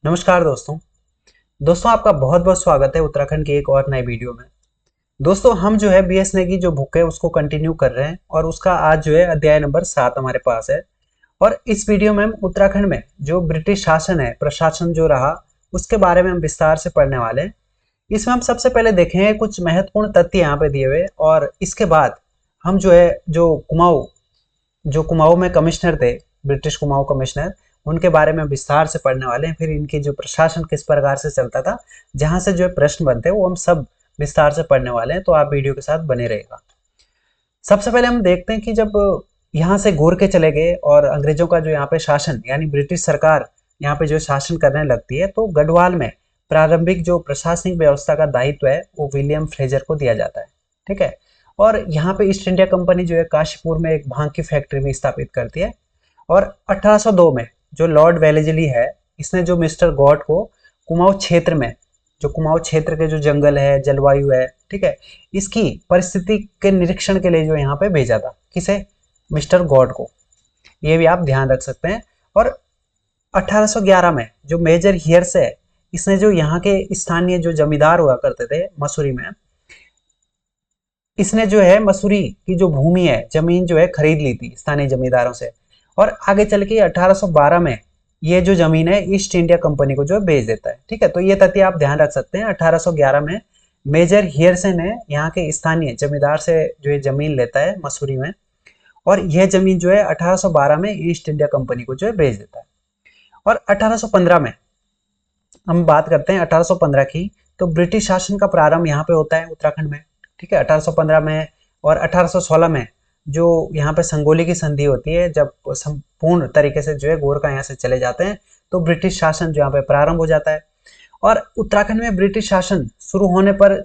नमस्कार दोस्तों। आपका बहुत बहुत स्वागत है उत्तराखंड की एक और नई वीडियो में। दोस्तों हम जो है बीएसएनएल की जो बुक है उसको कंटिन्यू कर रहे हैं और उसका आज जो है अध्याय नंबर 7 हमारे पास है। और इस वीडियो में हम उत्तराखंड में जो ब्रिटिश शासन है, प्रशासन जो रहा, उसके बारे में हम विस्तार से पढ़ने वाले हैं। इसमें हम सबसे पहले देखें कुछ महत्वपूर्ण तथ्य यहाँ पे दिए हुए, और इसके बाद हम जो है जो कुमाऊं में कमिश्नर थे, ब्रिटिश कुमाऊं कमिश्नर, उनके बारे में विस्तार से पढ़ने वाले हैं। फिर इनकी जो प्रशासन किस प्रकार से चलता था, जहां से जो है प्रश्न बनते हैं, वो हम सब विस्तार से पढ़ने वाले हैं। तो आप वीडियो के साथ बने रहेगा। सबसे पहले हम देखते हैं कि जब यहाँ से घूर के चले गए और अंग्रेजों का जो यहाँ पे शासन यानी ब्रिटिश सरकार यहाँ पे जो शासन करने लगती है, तो गढ़वाल में प्रारंभिक जो प्रशासनिक व्यवस्था का दायित्व है वो विलियम फ्रेजर को दिया जाता है। ठीक है। और यहाँ पे ईस्ट इंडिया कंपनी जो है काशीपुर में एक भांग की फैक्ट्री भी स्थापित करती है। और 1802 में जो लॉर्ड वेलेजली है, इसने जो मिस्टर गॉड को कुमाऊं क्षेत्र में, जो कुमाऊं क्षेत्र के जो जंगल है, जलवायु है, ठीक है, इसकी परिस्थिति के निरीक्षण के लिए जो यहाँ पे भेजा था। किसे? मिस्टर गॉड को। ये भी आप ध्यान रख सकते हैं। और 1811 में जो मेजर हियर्स है, इसने जो यहाँ के स्थानीय जो जमींदार हुआ करते थे मसूरी में, इसने जो है मसूरी की जो भूमि है, जमीन जो है खरीद ली थी स्थानीय जमींदारों से। और आगे चल के 1812 में ये जो जमीन है ईस्ट इंडिया कंपनी को जो है बेच देता है। ठीक है। तो ये तथ्य आप ध्यान रख सकते हैं। 1811 में मेजर हियरसे ने यहाँ के स्थानीय जमींदार से जो है जमीन लेता है मसूरी में, और यह जमीन जो है 1812 में ईस्ट इंडिया कंपनी को जो है बेच देता है। और 1815 में हम बात करते हैं 1815 की, तो ब्रिटिश शासन का प्रारंभ यहाँ पे होता है उत्तराखंड में। ठीक है, 1815 में। और 1816 में जो यहाँ पे संगोली की संधि होती है, जब संपूर्ण तरीके से जो है गोरखा यहाँ से चले जाते हैं, तो ब्रिटिश शासन जो यहाँ पे प्रारंभ हो जाता है। और उत्तराखंड में ब्रिटिश शासन शुरू होने पर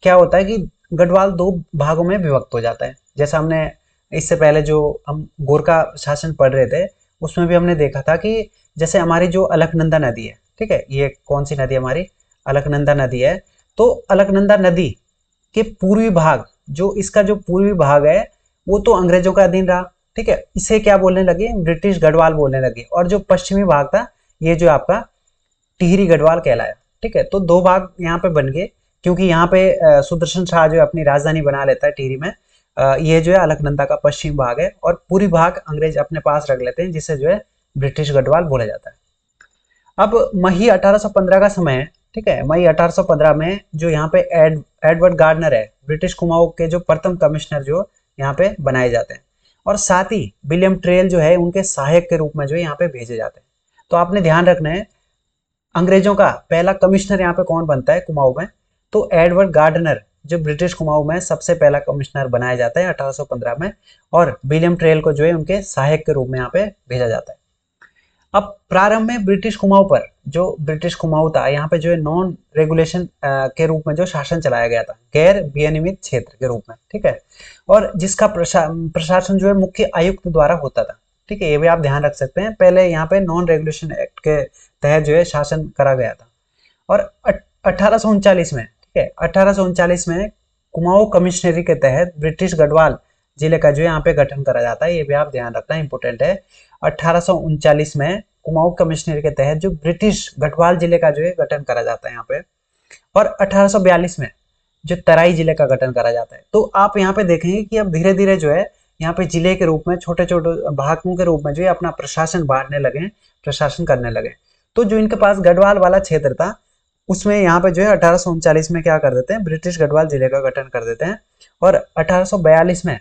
क्या होता है कि गढ़वाल दो भागों में विभक्त हो जाता है। जैसा हमने इससे पहले जो हम गोरखा शासन पढ़ रहे थे, उसमें भी हमने देखा था कि जैसे हमारी जो अलकनंदा नदी है, ठीक है, ये कौन सी नदी हमारी? अलकनंदा नदी है। तो अलकनंदा नदी के पूर्वी भाग, जो इसका जो पूर्वी भाग है, वो तो अंग्रेजों का अधीन रहा। ठीक है, इसे क्या बोलने लगे? ब्रिटिश गढ़वाल बोलने लगे। और जो पश्चिमी भाग था, ये जो आपका टिहरी गढ़वाल कहलाया। ठीक है, तो दो भाग यहाँ पे बन गए, क्योंकि यहाँ पे सुदर्शन शाह जो है अपनी राजधानी बना लेता है टिहरी में। ये जो है अलकनंदा का पश्चिम भाग है, और पूरी भाग अंग्रेज अपने पास रख लेते हैं, जिसे जो है ब्रिटिश गढ़वाल बोला जाता है। अब मई 1815 का समय है। ठीक है, मई 1815 में जो यहाँ पे एडवर्ड गार्डनर है, ब्रिटिश कुमाऊं के जो प्रथम कमिश्नर जो यहाँ पे बनाए जाते हैं। और साथ ही विलियम ट्रेल जो है उनके सहायक के रूप में जो यहाँ पे भेजे जाते हैं। तो आपने ध्यान रखना है, अंग्रेजों का पहला कमिश्नर यहाँ पे कौन बनता है कुमाऊं में? तो एडवर्ड गार्डनर जो ब्रिटिश कुमाऊं में सबसे पहला कमिश्नर बनाया जाता है 1815 में, और विलियम ट्रेल को जो है उनके सहायक के रूप में यहाँ पे भेजा जाता है। अब प्रारंभ में ब्रिटिश कुमाऊं पर, जो ब्रिटिश कुमाऊं था, यहाँ पे जो है नॉन रेगुलेशन के रूप में जो शासन चलाया गया था, गैर विनियमित क्षेत्र के रूप में। ठीक है, और जिसका प्रशासन जो है मुख्य आयुक्त द्वारा होता था। ठीक है, ये भी आप ध्यान रख सकते हैं। पहले यहाँ पे नॉन रेगुलेशन एक्ट के तहत जो है शासन करा गया था। और 1839 में, ठीक है, 1839 में कुमाऊं कमिश्नरी के तहत ब्रिटिश गढ़वाल जिले का जो है यहाँ पे गठन करा जाता है। ये भी आप ध्यान रखना इंपोर्टेंट है। 1839 में कुमाऊं कमिश्नरी के तहत जो ब्रिटिश गढ़वाल जिले का जो है गठन करा जाता है यहाँ पे। और 1842 में जो तराई जिले का गठन करा जाता है। तो आप यहाँ पे देखेंगे कि अब धीरे धीरे जो है यहाँ पे जिले के रूप में, छोटे छोटे भागों के रूप में जो है अपना प्रशासन बांटने लगे, प्रशासन करने लगे। तो जो इनके पास गढ़वाल वाला क्षेत्र था, उसमें यहाँ पे जो है 1839 में क्या कर देते हैं? ब्रिटिश गढ़वाल जिले का गठन कर देते हैं। और 1842 में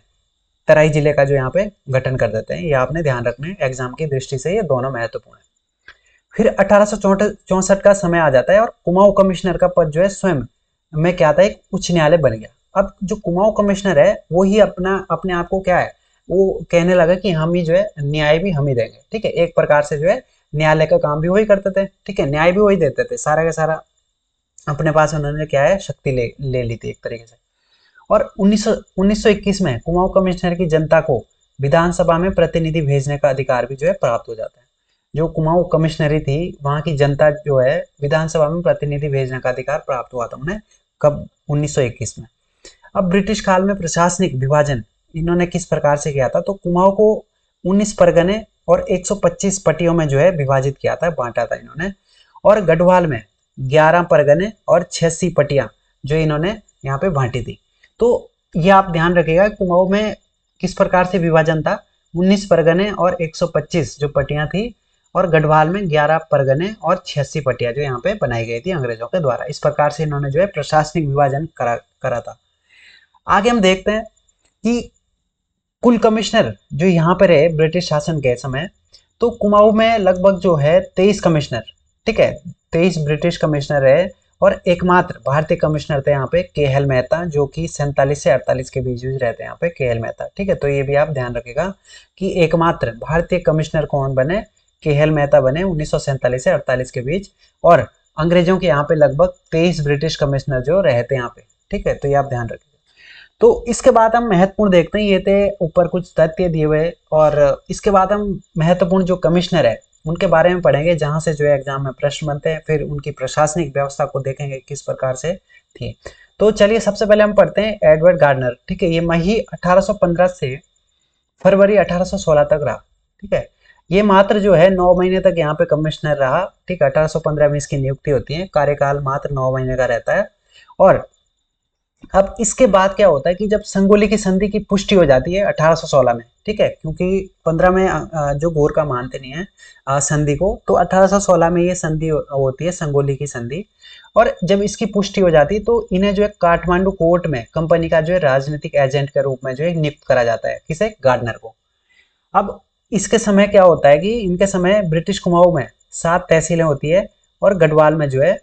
तराई जिले का जो यहाँ पे गठन कर देते हैं। ये आपने ध्यान रखना है, एग्जाम की दृष्टि से ये दोनों महत्वपूर्ण है। फिर 1864 का समय आ जाता है, और कुमाऊं कमिश्नर का पद जो है स्वयं में क्या था? एक उच्च न्यायालय बन गया। अब जो कुमाऊं कमिश्नर है वो ही अपने आप को क्या है, वो कहने लगा कि हम ही जो है न्याय भी हम ही देंगे। ठीक है, एक प्रकार से जो है न्यायालय का काम भी वही करते थे। ठीक है, न्याय भी वही देते थे, सारा का सारा अपने पास उन्होंने क्या है, शक्ति ले ली थी एक तरीके से। और 1921 में कुमाऊं कमिश्नर की जनता को विधानसभा में प्रतिनिधि भेजने का अधिकार भी जो है प्राप्त हो जाता है। जो कुमाऊं कमिश्नरी थी, वहां की जनता जो है विधानसभा में प्रतिनिधि भेजने का अधिकार प्राप्त हुआ था उन्हें। कब? 1921 में। अब ब्रिटिश काल में प्रशासनिक विभाजन इन्होंने किस प्रकार से किया था? तो कुमाऊं को 19 परगने और 125 पट्टियों में जो है विभाजित किया था, बांटा था इन्होंने। और गढ़वाल में 11 परगने और 86 पट्टियां जो इन्होंने यहाँ पे बांटी थी। तो ये आप ध्यान रखिएगा कुमाऊं में किस प्रकार से विभाजन था। 19 परगने और 125 जो पट्टियां थी, और गढ़वाल में 11 परगने और 86 पट्टियां जो यहाँ पे बनाई गई थी अंग्रेजों के द्वारा। इस प्रकार से इन्होंने जो है प्रशासनिक विभाजन करा था। आगे हम देखते हैं कि कुल कमिश्नर जो यहाँ पर रहे ब्रिटिश शासन के समय, तो कुमाऊं में लगभग जो है 23 कमिश्नर, ठीक है, 23 ब्रिटिश कमिश्नर रहे, और एकमात्र भारतीय कमिश्नर थे यहाँ पे के.एल. मेहता, जो कि 47 से 48 के बीच रहते हैं यहाँ पे के.एल. मेहता। ठीक है, तो ये भी आप ध्यान रखिएगा कि एकमात्र भारतीय कमिश्नर कौन बने, के.एल. मेहता बने 1947 से 48 के बीच, और अंग्रेजों के यहाँ पे लगभग 23 ब्रिटिश कमिश्नर जो रहते हैं यहाँ पे। ठीक है, तो ये आप ध्यान रखिएगा। तो इसके बाद हम महत्वपूर्ण देखते हैं, ये थे ऊपर कुछ तथ्य दिए हुए, और इसके बाद हम महत्वपूर्ण जो कमिश्नर है उनके बारे में पढ़ेंगे, जहां से जो है एग्जाम में प्रश्न बनते हैं। फिर उनकी प्रशासनिक व्यवस्था को देखेंगे किस प्रकार से थी। तो चलिए सबसे पहले हम पढ़ते हैं एडवर्ड गार्डनर। ठीक है, ये मई 1815 से फरवरी 1816 तक रहा। ठीक है, ये मात्र जो है 9 महीने तक यहाँ पे कमिश्नर रहा। ठीक है, 1815 में इसकी नियुक्ति होती है, कार्यकाल मात्र 9 महीने का रहता है। और अब इसके बाद क्या होता है कि जब संगोली की संधि की पुष्टि हो जाती है 1816 में, ठीक है, क्योंकि 15 में जो गोरखा मानते नहीं है संधि को, तो 1816 में ये संधि होती है, संगोली की संधि। और जब इसकी पुष्टि हो जाती है तो इन्हें जो है काठमांडू कोर्ट में कंपनी का जो है राजनीतिक एजेंट के रूप में जो है नियुक्त करा जाता है, किसे, गार्डनर को। अब इसके समय क्या होता है कि इनके समय ब्रिटिश कुमाऊं में 7 तहसीलें होती है, और गढ़वाल में जो है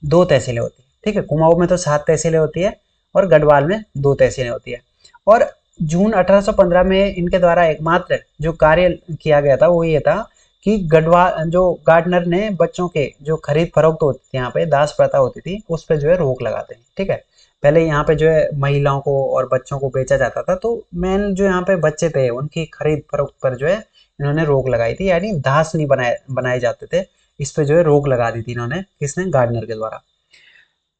2 तहसीलें होती है। ठीक है, कुमाऊं में तो 7 तहसीलें होती है और गढ़वाल में 2 तहसीलें होती है। और जून 1815 में इनके द्वारा एकमात्र जो कार्य किया गया था वो ये था कि गढ़वाल जो गार्डनर ने बच्चों के जो खरीद फरोख्त होती थी, यहाँ पे दास प्रथा होती थी, उस पर जो है रोक लगाते हैं। ठीक है, पहले यहाँ पे जो है महिलाओं को और बच्चों को बेचा जाता था, तो मेन जो यहाँ पे बच्चे थे उनकी खरीद फरोख्त पर जो है इन्होंने रोक लगाई थी, यानी दास नहीं बनाए जाते थे, इस पे जो है रोक लगा दी थी इन्होंने, किसने, गार्डनर के द्वारा।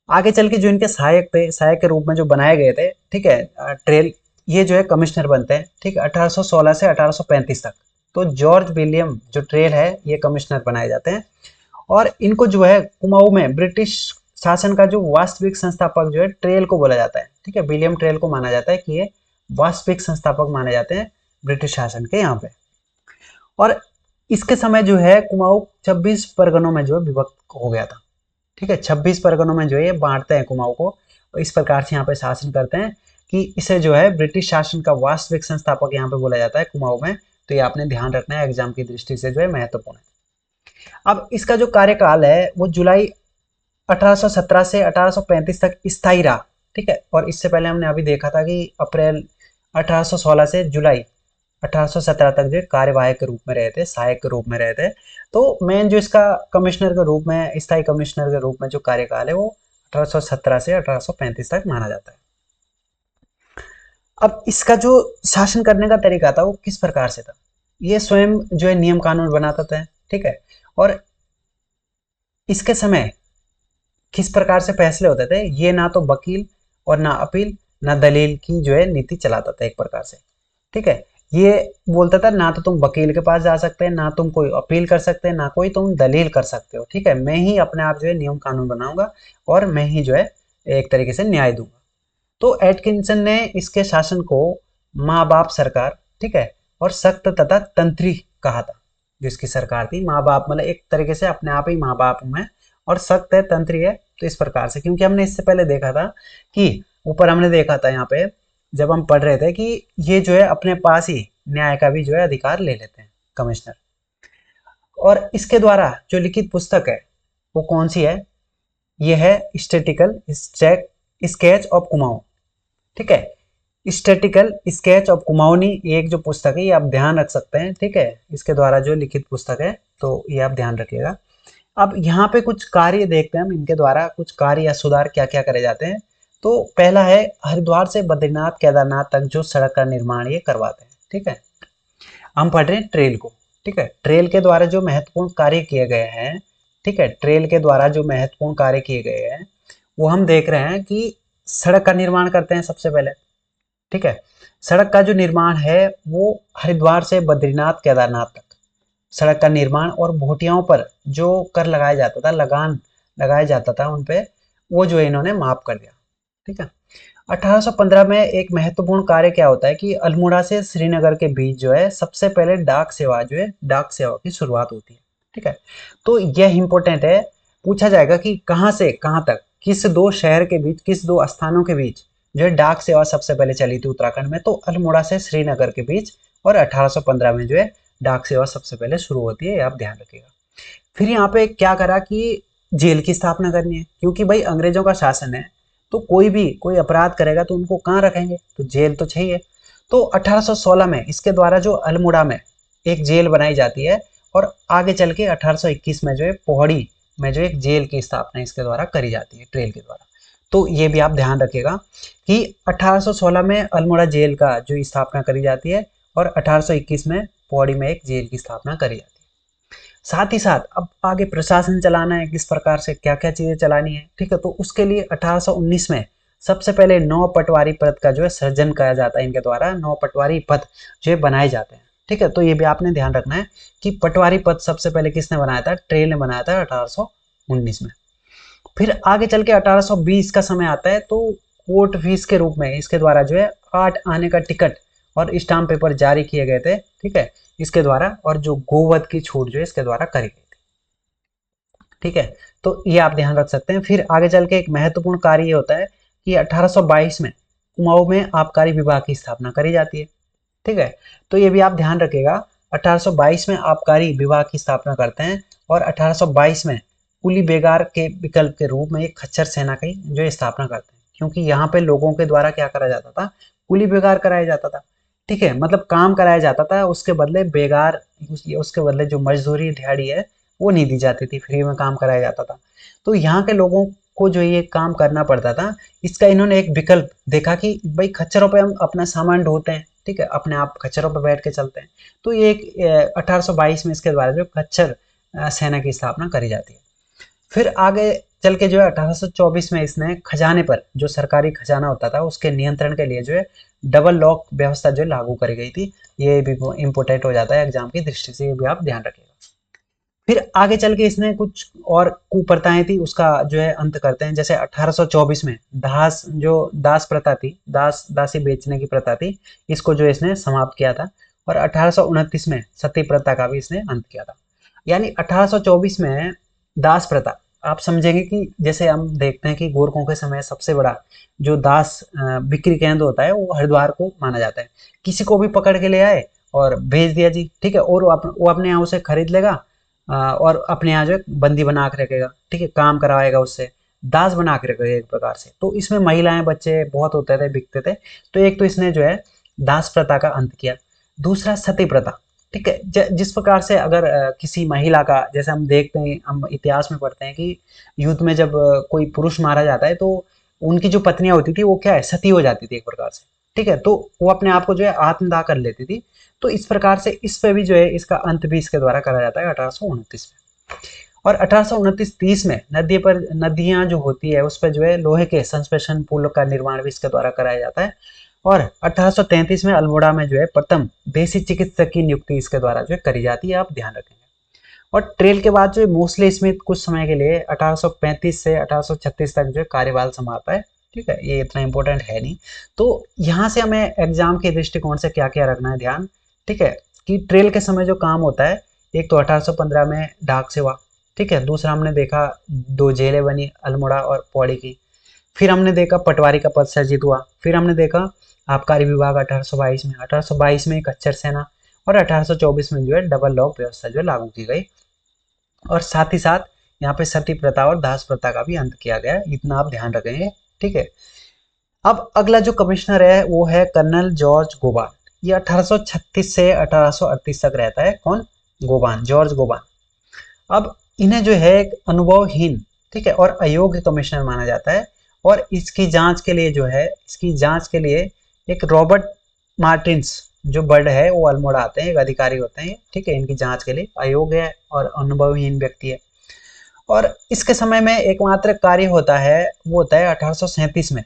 आगे चल के जो इनके सहायक थे, सहायक के रूप में जो बनाए गए थे, ठीक है, ट्रेल, ये जो है कमिश्नर बनते हैं। ठीक है, 1816 से 1835 तक तो जॉर्ज विलियम जो ट्रेल है ये कमिश्नर बनाए जाते हैं। और इनको जो है कुमाऊं में ब्रिटिश शासन का जो वास्तविक संस्थापक जो है ट्रेल को बोला जाता है। ठीक है, विलियम ट्रेल को माना जाता है कि ये वास्तविक संस्थापक माने जाते हैं ब्रिटिश शासन के यहाँ पे। और इसके समय जो है कुमाऊं 26 परगनों में जो है विभक्त हो गया था। ठीक है, 26 परगनों में जो है बांटते हैं कुमाऊं को, और इस प्रकार से यहाँ पे शासन करते हैं कि इसे जो है ब्रिटिश शासन का वास्तविक संस्थापक यहाँ पे बोला जाता है कुमाऊं में। तो ये आपने ध्यान रखना है, एग्जाम की दृष्टि से जो है महत्वपूर्ण है। अब इसका जो कार्यकाल है वो जुलाई 1817 से 1835 तक स्थायी रहा। ठीक है, और इससे पहले हमने अभी देखा था कि अप्रैल 1816 से जुलाई 1817 तक जो कार्यवाहक के रूप में रहे थे, सहायक के रूप में रहे थे। तो मेन जो इसका कमिश्नर के रूप में, स्थायी कमिश्नर के रूप में जो कार्यकाल है वो 1817 से 1835 तक माना जाता है। अब इसका जो शासन करने का तरीका था वो किस प्रकार से था, ये स्वयं जो है नियम कानून बनाता था। ठीक है, और इसके समय किस प्रकार से फैसले होते थे, ये ना तो वकील और ना अपील ना दलील की जो है नीति चलाता था एक प्रकार से। ठीक है, ये बोलता था ना तो तुम वकील के पास जा सकते हैं, ना तुम कोई अपील कर सकते हैं, ना कोई तुम दलील कर सकते हो। ठीक है, मैं ही अपने आप जो है नियम कानून बनाऊंगा और मैं ही जो है एक तरीके से न्याय दूंगा। तो एटकिंसन ने इसके शासन को माँ बाप सरकार, ठीक है, और सख्त तथा तंत्री कहा था। जो इसकी सरकार थी, माँ बाप मतलब एक तरीके से अपने आप ही माँ बाप में, और सख्त है, तंत्री है, तो इस प्रकार से। क्योंकि हमने इससे पहले देखा था कि ऊपर हमने देखा था यहाँ पे जब हम पढ़ रहे थे कि ये जो है अपने पास ही न्याय का भी जो है अधिकार ले लेते हैं कमिश्नर। और इसके द्वारा जो लिखित पुस्तक है वो कौन सी है, ये है स्टैटिकल स्केच ऑफ कुमाऊं। ठीक है, स्टैटिकल स्केच ऑफ कुमाऊनी एक जो पुस्तक है, ये आप ध्यान रख सकते हैं। ठीक है, इसके द्वारा जो लिखित पुस्तक है, तो ये आप ध्यान रखिएगा। अब यहाँ पे कुछ कार्य देखते हैं हम, इनके द्वारा कुछ कार्य या सुधार क्या क्या करे जाते हैं। तो पहला है हरिद्वार से बद्रीनाथ केदारनाथ तक जो सड़क का निर्माण ये करवाते हैं। ठीक है, हम पढ़ रहे हैं ट्रेल को। ठीक है, ट्रेल के द्वारा जो महत्वपूर्ण कार्य किए गए हैं, ठीक है, ट्रेल के द्वारा जो महत्वपूर्ण कार्य किए गए हैं वो हम देख रहे हैं कि सड़क का निर्माण करते हैं सबसे पहले। ठीक है, सड़क का जो निर्माण है वो हरिद्वार से बद्रीनाथ केदारनाथ तक, सड़क का निर्माण और भोटियाओं पर जो कर लगाया जाता था, लगान लगाया जाता था उन पे, वो जो है इन्होंने माफ कर दिया। ठीक है। 1815 में एक महत्वपूर्ण कार्य क्या होता है कि अल्मोड़ा से श्रीनगर के बीच जो है सबसे पहले डाक सेवा जो है, डाक सेवा की शुरुआत होती है। ठीक है। तो यह इंपॉर्टेंट है, पूछा जाएगा कि कहाँ से कहाँ तक, किस दो शहर के बीच, किस दो स्थानों के बीच जो है डाक सेवा सबसे पहले चली थी उत्तराखंड में, तो अल्मोड़ा से श्रीनगर के बीच, और 1815 में जो है डाक सेवा सबसे पहले शुरू होती है, ये आप ध्यान रखिएगा। फिर यहाँ पे क्या करा कि जेल की स्थापना करनी है, क्योंकि भाई अंग्रेजों का शासन है, तो कोई अपराध करेगा तो उनको कहाँ रखेंगे, तो जेल तो चाहिए। तो 1816 में इसके द्वारा जो अल्मोड़ा में एक जेल बनाई जाती है, और आगे चल के 1821 में जो है पौड़ी में जो एक जेल की स्थापना इसके द्वारा करी जाती है, ट्रेल के द्वारा। तो ये भी आप ध्यान रखिएगा कि 1816 में अल्मोड़ा जेल का जो स्थापना करी जाती है, और 1821 में पौड़ी में एक जेल की स्थापना करी जाती है। साथ ही साथ अब आगे प्रशासन चलाना है, किस प्रकार से क्या क्या चीजें चलानी है। ठीक है। तो उसके लिए 1819 में सबसे पहले 9 पटवारी पद का जो है सृजन किया जाता है, इनके द्वारा 9 पटवारी पद जो है बनाए जाते हैं। ठीक है। तो ये भी आपने ध्यान रखना है कि पटवारी पद सबसे पहले किसने बनाया था, ट्रेल ने बनाया था 1819 में। फिर आगे चल के 1820 का समय आता है, तो कोर्ट फीस के रूप में इसके द्वारा जो है 8 आने का टिकट और स्टाम्प पेपर जारी किए गए थे। ठीक है, इसके द्वारा, और जो गोवध की छूट जो है इसके द्वारा करी गई थी। ठीक है। तो ये आप ध्यान रख सकते हैं। फिर आगे चल के एक महत्वपूर्ण कार्य ये होता है कि 1822 में कुमाऊं में आबकारी विभाग की स्थापना करी जाती है। ठीक है। तो ये भी आप ध्यान रखिएगा, 1822 में आबकारी विभाग की स्थापना करते हैं, और 1822 में कुली बेगार के विकल्प के रूप में एक खच्चर सेना की जो स्थापना करते हैं, क्योंकि यहाँ पे लोगों के द्वारा क्या करा जाता था, कुली बेगार कराया जाता था। ठीक है, मतलब काम कराया जाता था, उसके बदले बेगार, उसके बदले जो मजदूरी दिहाड़ी है वो नहीं दी जाती थी, फ्री में काम कराया जाता था। तो यहाँ के लोगों को जो ये काम करना पड़ता था, इसका इन्होंने एक विकल्प देखा कि भाई खच्चरों पे हम अपना सामान ढोते हैं, ठीक है, अपने आप खच्चरों पे बैठ के चलते हैं। तो ये एक 1822 में इसके द्वारा जो खच्चर सेना की स्थापना करी जाती है। फिर आगे चल के जो है 1824 में इसने खजाने पर, जो सरकारी खजाना होता था उसके नियंत्रण के लिए जो है डबल लॉक व्यवस्था जो लागू करी गई थी। ये भी इंपोर्टेंट हो जाता है एग्जाम की दृष्टि से, ये भी आप ध्यान रखिएगा। फिर आगे चल के इसने कुछ और कुप्रथाएं थी, उसका जो है अंत करते हैं। जैसे 1824 में दास प्रथा थी, दासी बेचने की प्रथा थी, इसको जो इसने समाप्त किया था। और 1829 में सती प्रथा का भी इसने अंत किया था। यानी 1824 में दास प्रथा, आप समझेंगे कि जैसे हम देखते हैं कि गोरखों के समय सबसे बड़ा जो दास बिक्री केंद्र होता है वो हरिद्वार को माना जाता है। किसी को भी पकड़ के ले आए और भेज दिया जी, ठीक है, और वो अपने यहाँ उसे खरीद लेगा, और अपने यहाँ जो है बंदी बना के रखेगा। ठीक है, काम करवाएगा उससे, दास बना के रखेगा एक प्रकार से। तो इसमें महिलाएं बच्चे बहुत होते थे, बिकते थे। तो एक तो इसने जो है दास प्रथा का अंत किया। दूसरा सती प्रथा। ठीक है, जिस प्रकार से अगर किसी महिला का, जैसे हम देखते हैं, हम इतिहास में पढ़ते हैं कि युद्ध में जब कोई पुरुष मारा जाता है तो उनकी जो पत्नियां होती थी वो क्या है, सती हो जाती थी एक प्रकार से। ठीक है, तो वो अपने आप को जो है आत्मदाह कर लेती थी। तो इस प्रकार से इस पे भी जो है इसका अंत भी इसके द्वारा करा जाता है 1829 में। और 1829-30 में नदियां जो होती है उस पर जो है लोहे के संस्पेशन पुल का निर्माण भी इसके द्वारा कराया जाता है। और 1833 में अल्मोड़ा में जो है प्रथम देसी चिकित्सक की नियुक्ति इसके द्वारा जो है करी जाती है, आप ध्यान रखेंगे। और ट्रेल के बाद जो है मोस्ले स्मिथ कुछ समय के लिए 1835 से 1836 तक जो है कार्यभार संभालता है। ठीक है, ये इतना इंपॉर्टेंट है नहीं। तो यहाँ से हमें एग्जाम के दृष्टिकोण से क्या क्या रखना है ध्यान। ठीक है, कि ट्रेल के समय जो काम होता है, एक तो 1815 में डाक सेवा। ठीक है, दूसरा हमने देखा 2 जेलें बनी, अल्मोड़ा और पौड़ी की। फिर हमने देखा पटवारी का पद सृजित हुआ। फिर हमने देखा आबकारी विभाग 1822 में एक खच्चर सेना, और 1824 में जो है डबल लॉक व्यवस्था जो लागू की गई। और साथ ही साथ यहाँ पे सती प्रथा और दास प्रथा का भी अंत किया गया, इतना आप ध्यान रखेंगे। ठीक है, अब अगला जो कमिश्नर है वो है कर्नल जॉर्ज गोबान। ये 1836 से 1838 तक रहता है। कौन? गोबान, जॉर्ज गोबान। अब इन्हें जो है एक अनुभवहीन, ठीक है, और अयोग्य कमिश्नर माना जाता है। और इसकी जांच के लिए जो है, इसकी जांच के लिए एक रॉबर्ट मार्टिन्स जो बर्ड है वो अल्मोड़ा आते हैं, एक अधिकारी होते हैं। ठीक है, इनकी जांच के लिए अयोग्य है और अनुभवहीन व्यक्ति है। और इसके समय में एकमात्र कार्य होता है वो होता है 1837 में,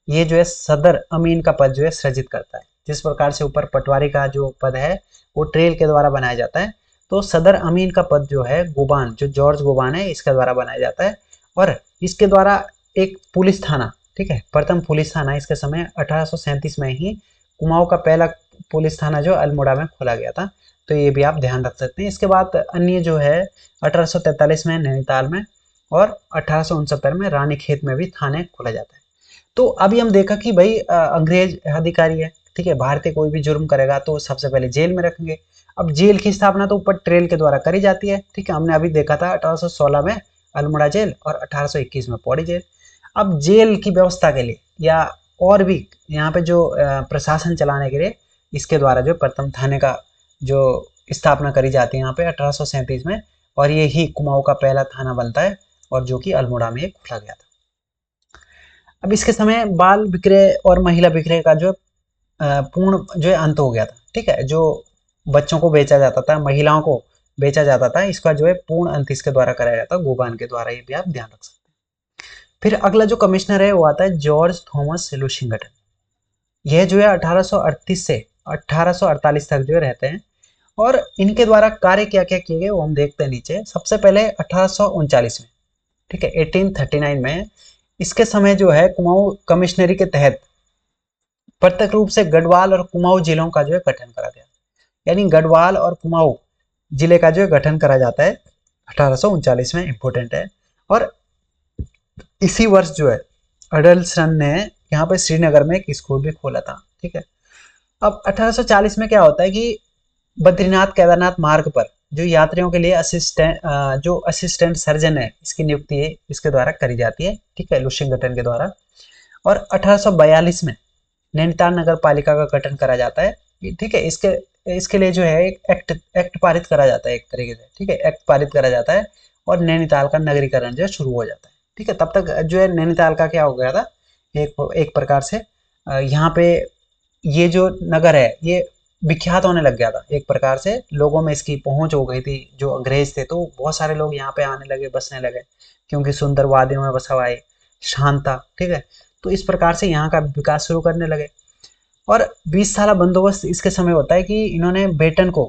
ये जो है सदर अमीन का पद जो है सृजित करता है। जिस प्रकार से ऊपर पटवारी का जो पद है वो ट्रेल के द्वारा बनाया जाता है, तो सदर अमीन का पद जो है गोबान, जो जॉर्ज गोबान है, इसके द्वारा बनाया जाता है। और इसके द्वारा एक पुलिस थाना, ठीक है, प्रथम पुलिस थाना इसके समय 1837 में ही कुमाऊं का पहला पुलिस थाना जो अल्मोड़ा में खोला गया था। तो ये भी आप ध्यान रख सकते हैं। इसके बाद अन्य जो है 1843 में नैनीताल में और 1869 में रानीखेत में भी थाने खोला जाता है। तो अभी हम देखा कि भाई अंग्रेज अधिकारी है, ठीक है, भारतीय कोई भी जुर्म करेगा तो सबसे पहले जेल में रखेंगे। अब जेल की स्थापना तो ऊपर ट्रेल के द्वारा करी जाती है, ठीक है, हमने अभी देखा था 1816 में अल्मोड़ा जेल और 1821 में पौड़ी जेल। अब जेल की व्यवस्था के लिए या और भी यहाँ पे जो प्रशासन चलाने के लिए इसके द्वारा जो प्रथम थाने का जो स्थापना करी जाती है यहाँ पे 1837 में, और ये ही कुमाऊं का पहला थाना बनता है और जो कि अल्मोड़ा में खोला गया था। अब इसके समय बाल विक्रय और महिला विक्रय का जो पूर्ण जो है अंत हो गया था, ठीक है, जो बच्चों को बेचा जाता था, महिलाओं को बेचा जाता था, इसका जो है पूर्ण अंत इसके द्वारा कराया जाता है, गोबान के द्वारा, ये भी आप ध्यान रख सकते हैं। फिर अगला जो कमिश्नर है वो आता है जॉर्ज थॉमस लुशिंगटन। यह जो है 1838 से 1848 तक जो रहते हैं, और इनके द्वारा कार्य क्या क्या किए गए वो हम देखते हैं नीचे। सबसे पहले 1839 में, ठीक है, 1839 में इसके समय जो है कुमाऊं कमिश्नरी के तहत प्रत्यक्ष रूप से गढ़वाल और कुमाऊं जिलों का जो है गठन करा गया। यानी गढ़वाल और कुमाऊं जिले का जो है गठन करा जाता है 1839 में, इंपॉर्टेंट है। और इसी वर्ष जो है अडल्सन ने यहाँ पे श्रीनगर में एक स्कूल भी खोला था, ठीक है। अब 1840 में क्या होता है कि बद्रीनाथ केदारनाथ मार्ग पर जो यात्रियों के लिए असिस्टेंट सर्जन है, इसकी नियुक्ति है इसके द्वारा करी जाती है, ठीक है, लुशिंगटन के द्वारा। और 1842 में नैनीताल नगर पालिका का गठन करा जाता है, ठीक है। इसके लिए जो है एक एक्ट पारित करा जाता है एक तरीके से, ठीक है, एक्ट पारित करा जाता है और नैनीताल का नगरीकरण जो है शुरू हो जाता है, ठीक है। तब तक जो है नैनीताल का क्या हो गया था, एक प्रकार से यहाँ पे ये जो नगर है ये विख्यात होने लग गया था, एक प्रकार से लोगों में इसकी पहुंच हो गई थी। जो अंग्रेज थे तो बहुत सारे लोग यहाँ पे आने लगे, बसने लगे, क्योंकि सुंदर वादियों में बसा हुआ है, शांत था, ठीक है। तो इस प्रकार से यहाँ का विकास शुरू करने लगे। और 20 साल बंदोबस्त इसके समय होता है कि इन्होंने बेटन को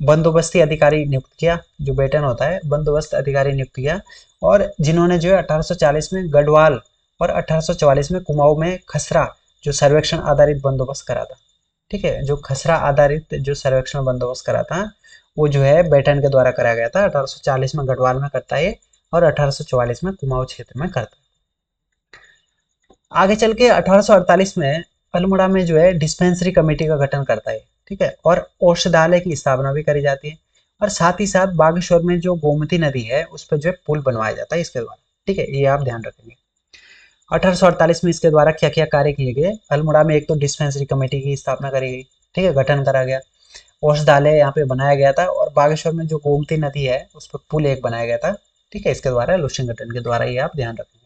बंदोबस्ती अधिकारी नियुक्त किया, जो बेटन होता है बंदोबस्त अधिकारी नियुक्त किया, और जिन्होंने जो है 1840 में गढ़वाल और 1844 में कुमाऊं में खसरा जो सर्वेक्षण आधारित बंदोबस्त करा था, ठीक है। जो खसरा आधारित जो सर्वेक्षण बंदोबस्त करा था वो जो है बेटन के द्वारा कराया गया था। 1840 में गढ़वाल में करता है और 1844 में कुमाऊं क्षेत्र में करता है। आगे चल के 1848 में अल्मोड़ा में जो है डिस्पेंसरी कमेटी का गठन करता है, ठीक है, और औषधालय की स्थापना भी करी जाती है। और साथ ही साथ बागेश्वर में जो गोमती नदी है उस पर जो है पुल बनवाया जाता है इसके द्वारा, ठीक है, ये आप ध्यान रखेंगे। 1848 में इसके द्वारा क्या क्या कार्य किए गए, अल्मोड़ा में एक तो डिस्पेंसरी कमेटी की स्थापना करी गई, ठीक है, गठन करा गया, औषधालय यहाँ पे बनाया गया था, और बागेश्वर में जो गोमती नदी है उस पर पुल एक बनाया गया था, ठीक है, इसके द्वारा लुशिंगटन के द्वारा, ये आप ध्यान रखेंगे।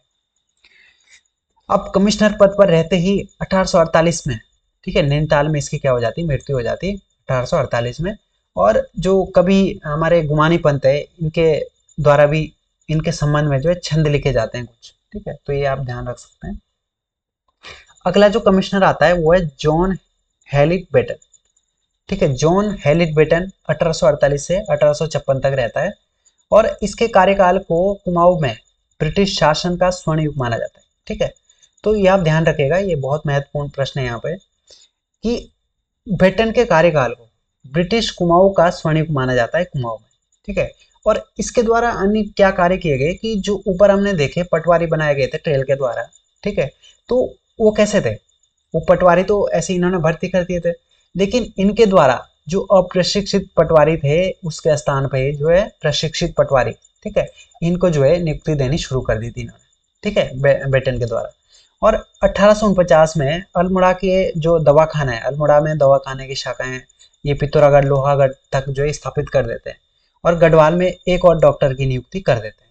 अब कमिश्नर पद पर रहते ही 1848 में, ठीक है, नैनीताल में इसकी क्या हो जाती है, मृत्यु हो जाती है 1848 में। और जो कभी हमारे गुमानी पंत है इनके द्वारा भी इनके संबंध में जो है छंद लिखे जाते हैं कुछ, ठीक है, तो ये आप ध्यान रख सकते हैं। अगला जो कमिश्नर आता है वो है जॉन हेलिट बेटन, ठीक है। जॉन हेलिट बेटन 1848 से 1856 तक रहता है, और इसके कार्यकाल को कुमाऊं में ब्रिटिश शासन का स्वर्ण युग माना जाता है, ठीक है। तो ये आप ध्यान रखिएगा, ये बहुत महत्वपूर्ण प्रश्न है यहाँ पे कि बेटन के कार्यकाल को ब्रिटिश कुमाऊं का स्वर्ण युग माना जाता है कुमाऊं में, ठीक है। और इसके द्वारा अन्य क्या कार्य किए गए कि जो ऊपर हमने देखे पटवारी बनाए गए थे ट्रेल के द्वारा, ठीक है, तो वो कैसे थे, वो पटवारी तो ऐसे इन्होंने भर्ती कर दिए थे, लेकिन इनके द्वारा जो अप्रशिक्षित पटवारी थे उसके स्थान पे जो है प्रशिक्षित पटवारी, ठीक है, इनको जो है नियुक्ति देनी शुरू कर दी थी इन्होंने, ठीक है, बेटन के द्वारा। और 1849 में अल्मोड़ा के जो दवाखाना है, अल्मोड़ा में दवाखाने की शाखाएं ये पिथौरागढ़ लोहागढ़ तक जो है स्थापित कर देते हैं, और गढ़वाल में एक और डॉक्टर की नियुक्ति कर देते हैं,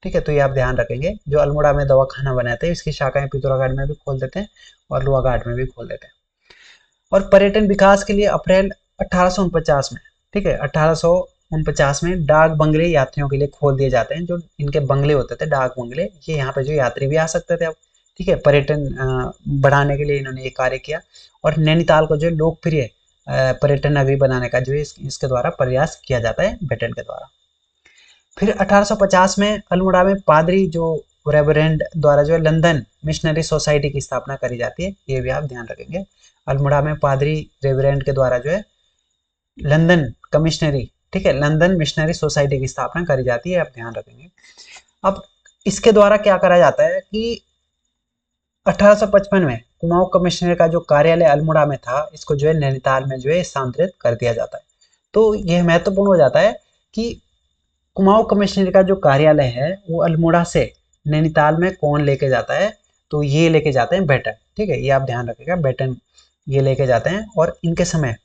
ठीक है। तो ये आप ध्यान रखेंगे, जो अल्मोड़ा में दवाखाना बनाते हैं इसकी शाखाएं पिथौरागढ़ में भी खोल देते हैं और लोहाघाट में भी खोल देते हैं। और पर्यटन विकास के लिए अप्रैल 1849 में, ठीक है, 1849 में डाक बंगले यात्रियों के लिए खोल दिए जाते हैं। जो इनके बंगले होते थे डाक बंगले, ये यहाँ पे जो यात्री भी आ सकते थे अब, ठीक है, पर्यटन बढ़ाने के लिए इन्होंने ये कार्य किया। और नैनीताल को जो लोकप्रिय पर्यटन नगरी बनाने का जो है इसके द्वारा प्रयास किया जाता है ब्रिटेन के द्वारा। फिर 1850 में अल्मोड़ा में पादरी जो रेवरेंड द्वारा जो है लंदन मिशनरी सोसाइटी की स्थापना करी जाती है, ये भी आप ध्यान रखेंगे। अल्मोड़ा में पादरी रेवरेंड के द्वारा जो है लंदन कमिश्नरी, ठीक है, लंदन मिशनरी सोसाइटी की स्थापना करी जाती है, आप ध्यान रखेंगे। अब इसके द्वारा क्या करा जाता है कि 1855 में कुमाऊं कमिश्नर का जो कार्यालय अल्मोड़ा में था, इसको जो है नैनीताल में जो है स्थानांतरित कर दिया जाता है। तो यह महत्वपूर्ण हो जाता है कि कुमाऊं कमिश्नर का जो कार्यालय है वो अल्मोड़ा से नैनीताल में कौन लेके जाता है, तो ये लेके जाते हैं बेटन, ठीक है, ये आप ध्यान रखिएगा, बेटन ये लेके जाते हैं। और इनके समय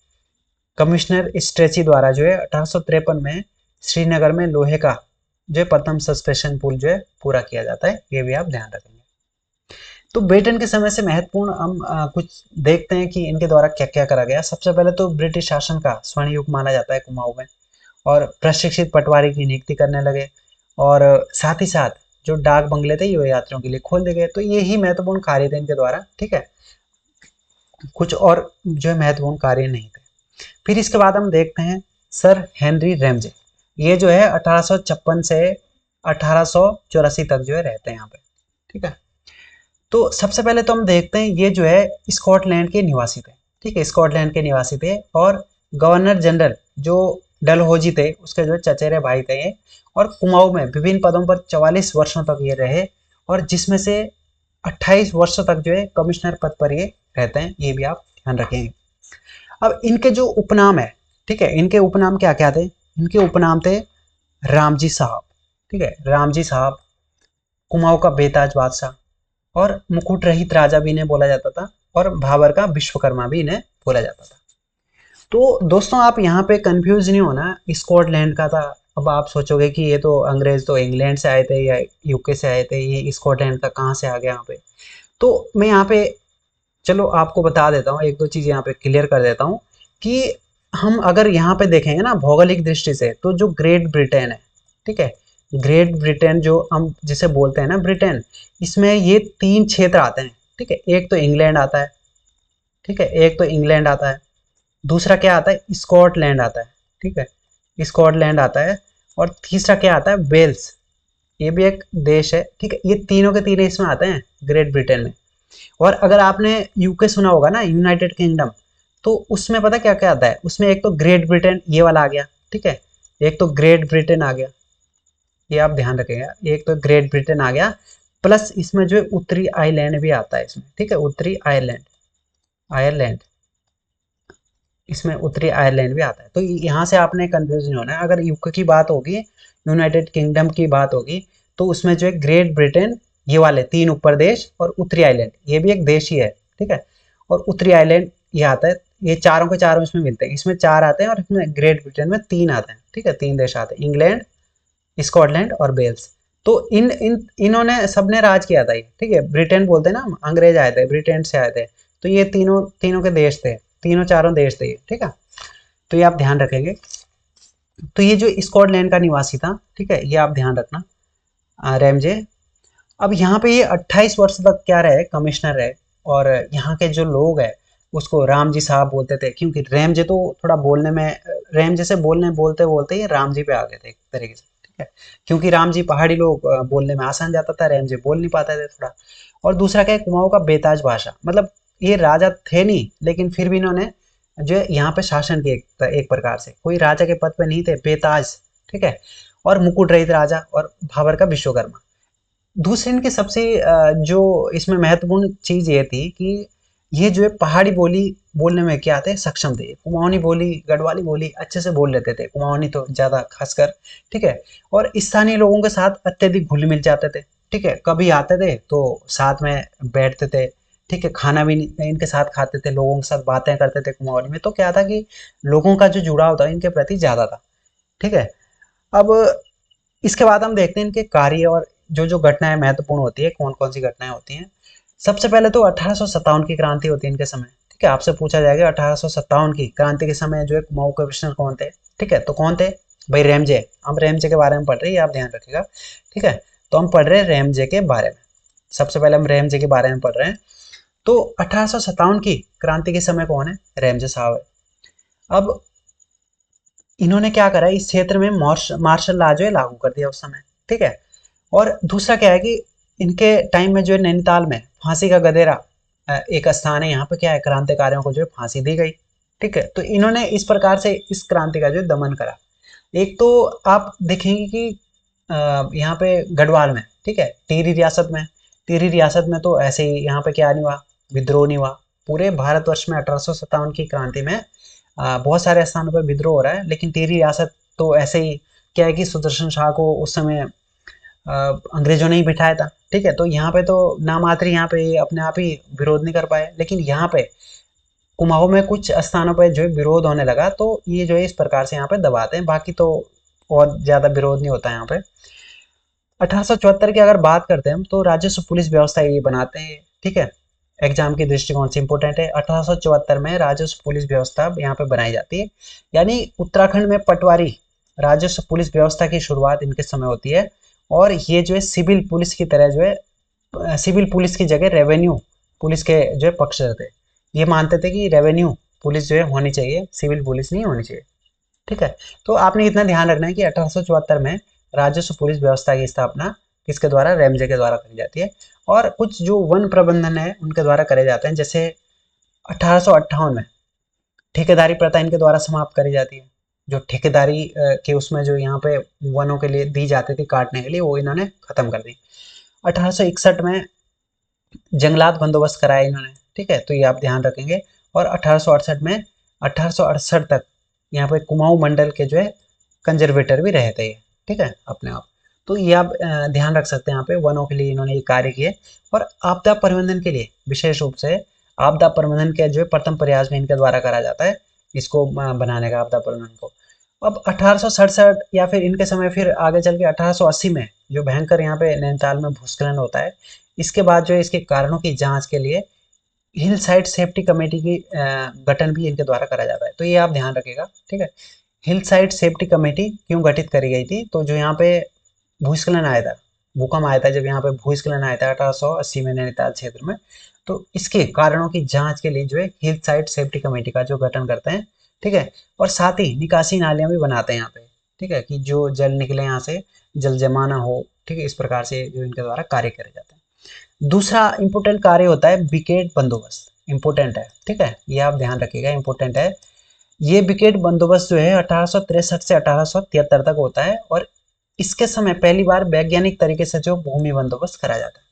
कमिश्नर स्ट्रेची द्वारा जो है 1853 में श्रीनगर में लोहे का जो है प्रथम सस्पेंशन पुल जो है पूरा किया जाता है, ये भी आप ध्यान रखेंगे। तो बेटन के समय से महत्वपूर्ण हम कुछ देखते हैं कि इनके द्वारा क्या क्या करा गया। सबसे पहले तो ब्रिटिश शासन का स्वर्ण युग माना जाता है कुमाऊं में, और प्रशिक्षित पटवारी की नियुक्ति करने लगे, और साथ ही साथ जो डाक बंगले थे ये यात्रियों के लिए खोल दिए गए। तो ये ही महत्वपूर्ण कार्य थे इनके द्वारा, ठीक है, कुछ और जो है महत्वपूर्ण कार्य नहीं थे। फिर इसके बाद हम देखते हैं सर हेनरी रैमजे, ये जो है 1856 से 1884 तक जो है रहते हैं यहाँ पे, ठीक है। तो सबसे पहले तो हम देखते हैं ये जो है स्कॉटलैंड के निवासी थे, ठीक है, स्कॉटलैंड के निवासी थे, और गवर्नर जनरल जो डलहौजी थे उसके जो चचेरे भाई थे ये, और कुमाऊं में विभिन्न पदों पर 44 वर्षों तक ये रहे, और जिसमें से 28 वर्षों तक जो है कमिश्नर पद पर ये रहते हैं, ये भी आप ध्यान रखेंगे। अब इनके जो उपनाम है, ठीक है, इनके उपनाम क्या क्या थे, इनके उपनाम थे रामजी साहब, ठीक है, रामजी साहब, कुमाऊं का बेताज बादशाह, और मुकुट रहित राजा भी इन्हें बोला जाता था, और भाबर का विश्वकर्मा भी इन्हें बोला जाता था। तो दोस्तों आप यहाँ पे कंफ्यूज नहीं होना, स्कॉटलैंड का था। अब आप सोचोगे कि ये तो अंग्रेज तो इंग्लैंड से आए थे या यूके से आए थे, ये स्कॉटलैंड का कहाँ से आ गया यहाँ पे। तो मैं यहाँ पे चलो आपको बता देता हूँ, एक दो चीज़ यहाँ पे क्लियर कर देता हूँ कि हम अगर यहाँ पे देखेंगे ना भौगोलिक दृष्टि से, तो जो ग्रेट ब्रिटेन है, ठीक है, ग्रेट ब्रिटेन जो हम जिसे बोलते हैं ना ब्रिटेन, इसमें ये 3 क्षेत्र आते हैं, ठीक है। एक तो इंग्लैंड आता है, ठीक है, एक तो इंग्लैंड आता है, दूसरा क्या आता है, स्कॉटलैंड आता है, ठीक है, स्कॉटलैंड आता है, और तीसरा क्या आता है, वेल्स, ये भी एक देश है, ठीक है। ये तीनों के तीनों इसमें आते हैं ग्रेट ब्रिटेन में। और अगर आपने यूके सुना होगा ना, यूनाइटेड किंगडम, तो उसमें पता क्या क्या आता है, उसमें एक तो ग्रेट ब्रिटेन ये वाला आ गया, ठीक है, एक तो ग्रेट ब्रिटेन आ गया, ये आप ध्यान रखेंगे, एक तो ग्रेट ब्रिटेन आ गया, प्लस इसमें जो है उत्तरी आयरलैंड भी आता है इसमें, ठीक है, उत्तरी आयरलैंड, आयरलैंड, इसमें उत्तरी आयरलैंड भी आता है। तो यहाँ से आपने कंफ्यूज नहीं होना है। अगर यूके की बात होगी, यूनाइटेड किंगडम की बात होगी, तो उसमें जो है ग्रेट ब्रिटेन ये वाले 3 ऊपर देश, और उत्तरी आयरलैंड ये भी एक देश ही है, ठीक है, और उत्तरी आयरलैंड ये आता है, ये चारों के चारों इसमें मिलते हैं, इसमें 4 आते हैं और इसमें ग्रेट ब्रिटेन में 3 आते हैं, ठीक है, 3 देश आते हैं, इंग्लैंड, स्कॉटलैंड और वेल्स। तो इन इन इन्होंने सबने राज किया था ये, ठीक है, ब्रिटेन बोलते हैं ना, अंग्रेज आए थे, ब्रिटेन से आए थे, तो ये तीनों तीनों के देश थे, तीनों चारों देश थे ये, ठीक है, तो ये आप ध्यान रखेंगे। तो ये जो स्कॉटलैंड का निवासी था, ठीक है, ये आप ध्यान रखना, रैमजे। अब यहाँ पे ये 28 वर्ष तक क्या रहे, कमिश्नर रहे, और यहाँ के जो लोग हैं उसको राम जी साहब बोलते थे, क्योंकि रैमजे तो थोड़ा बोलने में, रैमजे से बोलते बोलते ये राम जी पे आ गए थे एक तरीके से, ठीक है, क्योंकि राम जी पहाड़ी लोग, बोलने में आसान जाता था, रैमजे बोल नहीं पाते थे थोड़ा। और दूसरा क्या है, कुमाऊं का बेताज भाषा, मतलब ये राजा थे नहीं, लेकिन फिर भी इन्होंने जो है यहाँ पे शासन किए एक प्रकार से, कोई राजा के पद पे नहीं थे, बेताज, ठीक है, और मुकुट रहित राजा, और भाबर का विश्वकर्मा। दूसरी इनकी सबसे जो इसमें महत्वपूर्ण चीज ये थी कि ये जो है पहाड़ी बोली बोलने में क्या थे, सक्षम थे, कुमाऊनी बोली, गढ़वाली बोली अच्छे से बोल लेते थे, कुमाऊनी तो ज्यादा खासकर, ठीक है, और स्थानीय लोगों के साथ अत्यधिक घुल मिल जाते थे, ठीक है, कभी आते थे तो साथ में बैठते थे, ठीक है, खाना भी इनके साथ खाते थे, लोगों के साथ बातें करते थे कुमाऊनी में। तो क्या था कि लोगों का जो जुड़ाव था इनके प्रति ज्यादा था, ठीक है। अब इसके बाद हम देखते हैं इनके कार्य और जो जो घटनाएं महत्वपूर्ण होती है, कौन कौन सी घटनाएं होती हैं। सबसे पहले तो 1857 की क्रांति होती है इनके समय, ठीक है, आपसे पूछा जाएगा 1857 की क्रांति के समय जो है कुमाऊं कमिश्नर कौन थे, ठीक है, तो कौन थे भाई, रैमजे। हम रैमजे के बारे में पढ़ रहे हैं, आप ध्यान रखिएगा, ठीक है, तो हम पढ़ रहे हैं रैमजे के बारे में। सबसे पहले हम रैमजे के बारे में पढ़ रहे हैं। तो 1857 की क्रांति के समय कौन है, रैमजे साहब है। अब इन्होंने क्या करा, इस क्षेत्र में मार्शल लॉ जो है लागू कर दिया उस समय, ठीक है। और दूसरा क्या है कि इनके टाइम में जो है नैनीताल में फांसी का गदेरा एक स्थान है, यहाँ पे क्या है क्रांतिकारियों को जो है फांसी दी गई, ठीक है। तो इन्होंने इस प्रकार से इस क्रांति का जो है दमन करा। एक तो आप देखेंगे कि यहाँ पे गढ़वाल में, ठीक है, टिहरी रियासत में तो ऐसे ही यहाँ पे क्या नहीं हुआ, विद्रोह नहीं हुआ। पूरे भारतवर्ष में 1857 की क्रांति में बहुत सारे स्थानों पर विद्रोह हो रहा है, लेकिन टिहरी रियासत तो ऐसे ही, क्या है कि सुदर्शन शाह को उस समय अंग्रेजों ने ही बिठाया था, ठीक है। तो यहाँ पे तो नामात्र यहाँ पे अपने आप ही विरोध नहीं कर पाए, लेकिन यहाँ पे कुमाऊं में कुछ स्थानों पे जो है विरोध होने लगा, तो ये जो है इस प्रकार से यहाँ पे दबाते हैं, बाकी तो और ज्यादा विरोध नहीं होता यहाँ पे। 1874 की अगर बात करते हैं हम, तो राजस्व पुलिस व्यवस्था ये बनाते हैं, ठीक है। एग्जाम की दृष्टिकोण से इंपॉर्टेंट है। 1874 में राजस्व पुलिस व्यवस्था यहाँ पे बनाई जाती है, यानी उत्तराखंड में पटवारी राजस्व पुलिस व्यवस्था की शुरुआत इनके समय होती है। और ये जो है सिविल पुलिस की तरह जो है सिविल पुलिस की जगह रेवेन्यू पुलिस के जो है पक्ष थे। ये मानते थे कि रेवेन्यू पुलिस जो है होनी चाहिए, सिविल पुलिस नहीं होनी चाहिए, ठीक है। तो आपने इतना ध्यान रखना है कि 1874 में राजस्व पुलिस व्यवस्था की स्थापना किसके द्वारा, रेमजे के द्वारा करी जाती है। और कुछ जो वन प्रबंधन है उनके द्वारा करे जाते हैं, जैसे 1858 में ठेकेदारी प्रथा इनके द्वारा समाप्त करी जाती है। जो ठेकेदारी के उसमें जो यहाँ पे वनों के लिए दी जाती थी काटने के लिए, वो इन्होंने खत्म कर दी। 1861 में जंगलात बंदोबस्त कराया इन्होंने, ठीक है, तो ये आप ध्यान रखेंगे। और 1868 में 1868 तक यहाँ पे कुमाऊं मंडल के जो है कंजर्वेटर भी रहे थे ये, ठीक है, अपने आप। तो ये आप ध्यान रख सकते हैं, यहाँ पे वनों के लिए इन्होंने ये कार्य किए। और आपदा प्रबंधन के लिए विशेष रूप से आपदा प्रबंधन के जो है प्रथम प्रयास में इनके द्वारा करा जाता है, इसको बनाने का आपदा प्रबंधन को। अब 1867 या फिर इनके समय फिर आगे चल के 1880 में जो भयंकर यहाँ पे नैनीताल में भूस्खलन होता है, इसके बाद जो है इसके कारणों की जांच के लिए हिल साइड सेफ्टी कमेटी की गठन भी इनके द्वारा करा जाता है, तो ये आप ध्यान रखिएगा, ठीक है। हिल साइड सेफ्टी कमेटी क्यों गठित करी गई थी, तो जो यहाँ पे भूस्खलन आया था, भूकंप आया था, जब यहाँ पे भूस्खलन आया था 1880 में नैनीताल क्षेत्र में, तो इसके कारणों की जांच के लिए जो है हिल साइड सेफ्टी कमेटी का जो गठन करते हैं, ठीक है। और साथ ही निकासी नालियां भी बनाते हैं यहाँ पे, ठीक है, कि जो जल निकले यहाँ से, जल जमा ना हो, ठीक है, इस प्रकार से जो इनके द्वारा कार्य करे जाते हैं। दूसरा इंपोर्टेंट कार्य होता है विकेट बंदोबस्त, इंपोर्टेंट है, ठीक है, ये आप ध्यान रखिएगा, इंपोर्टेंट है। ये विकेट बंदोबस्त जो है 1863 से 1873 तक होता है, और इसके समय पहली बार वैज्ञानिक तरीके से जो भूमि बंदोबस्त करा जाता है,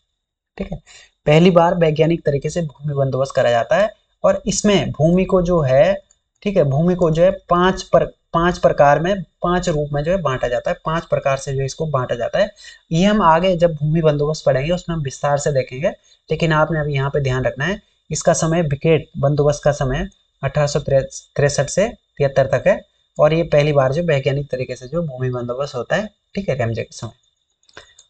ठीक है, पहली बार वैज्ञानिक तरीके से भूमि बंदोबस्त करा जाता है। और इसमें भूमि को जो है, ठीक है, भूमि को जो है पांच प्रकार में, पांच रूप में जो है बांटा जाता है, पांच प्रकार से जो इसको बांटा जाता है। ये हम आगे जब भूमि बंदोबस्त पढ़ेंगे उसमें हम विस्तार से देखेंगे, लेकिन आपने अभी यहाँ पे ध्यान रखना है इसका समय, विकेट बंदोबस्त का समय 1863 से 73 तक है। और ये पहली बार जो वैज्ञानिक तरीके से जो भूमि बंदोबस्त होता है, ठीक है, रेमजे के समय।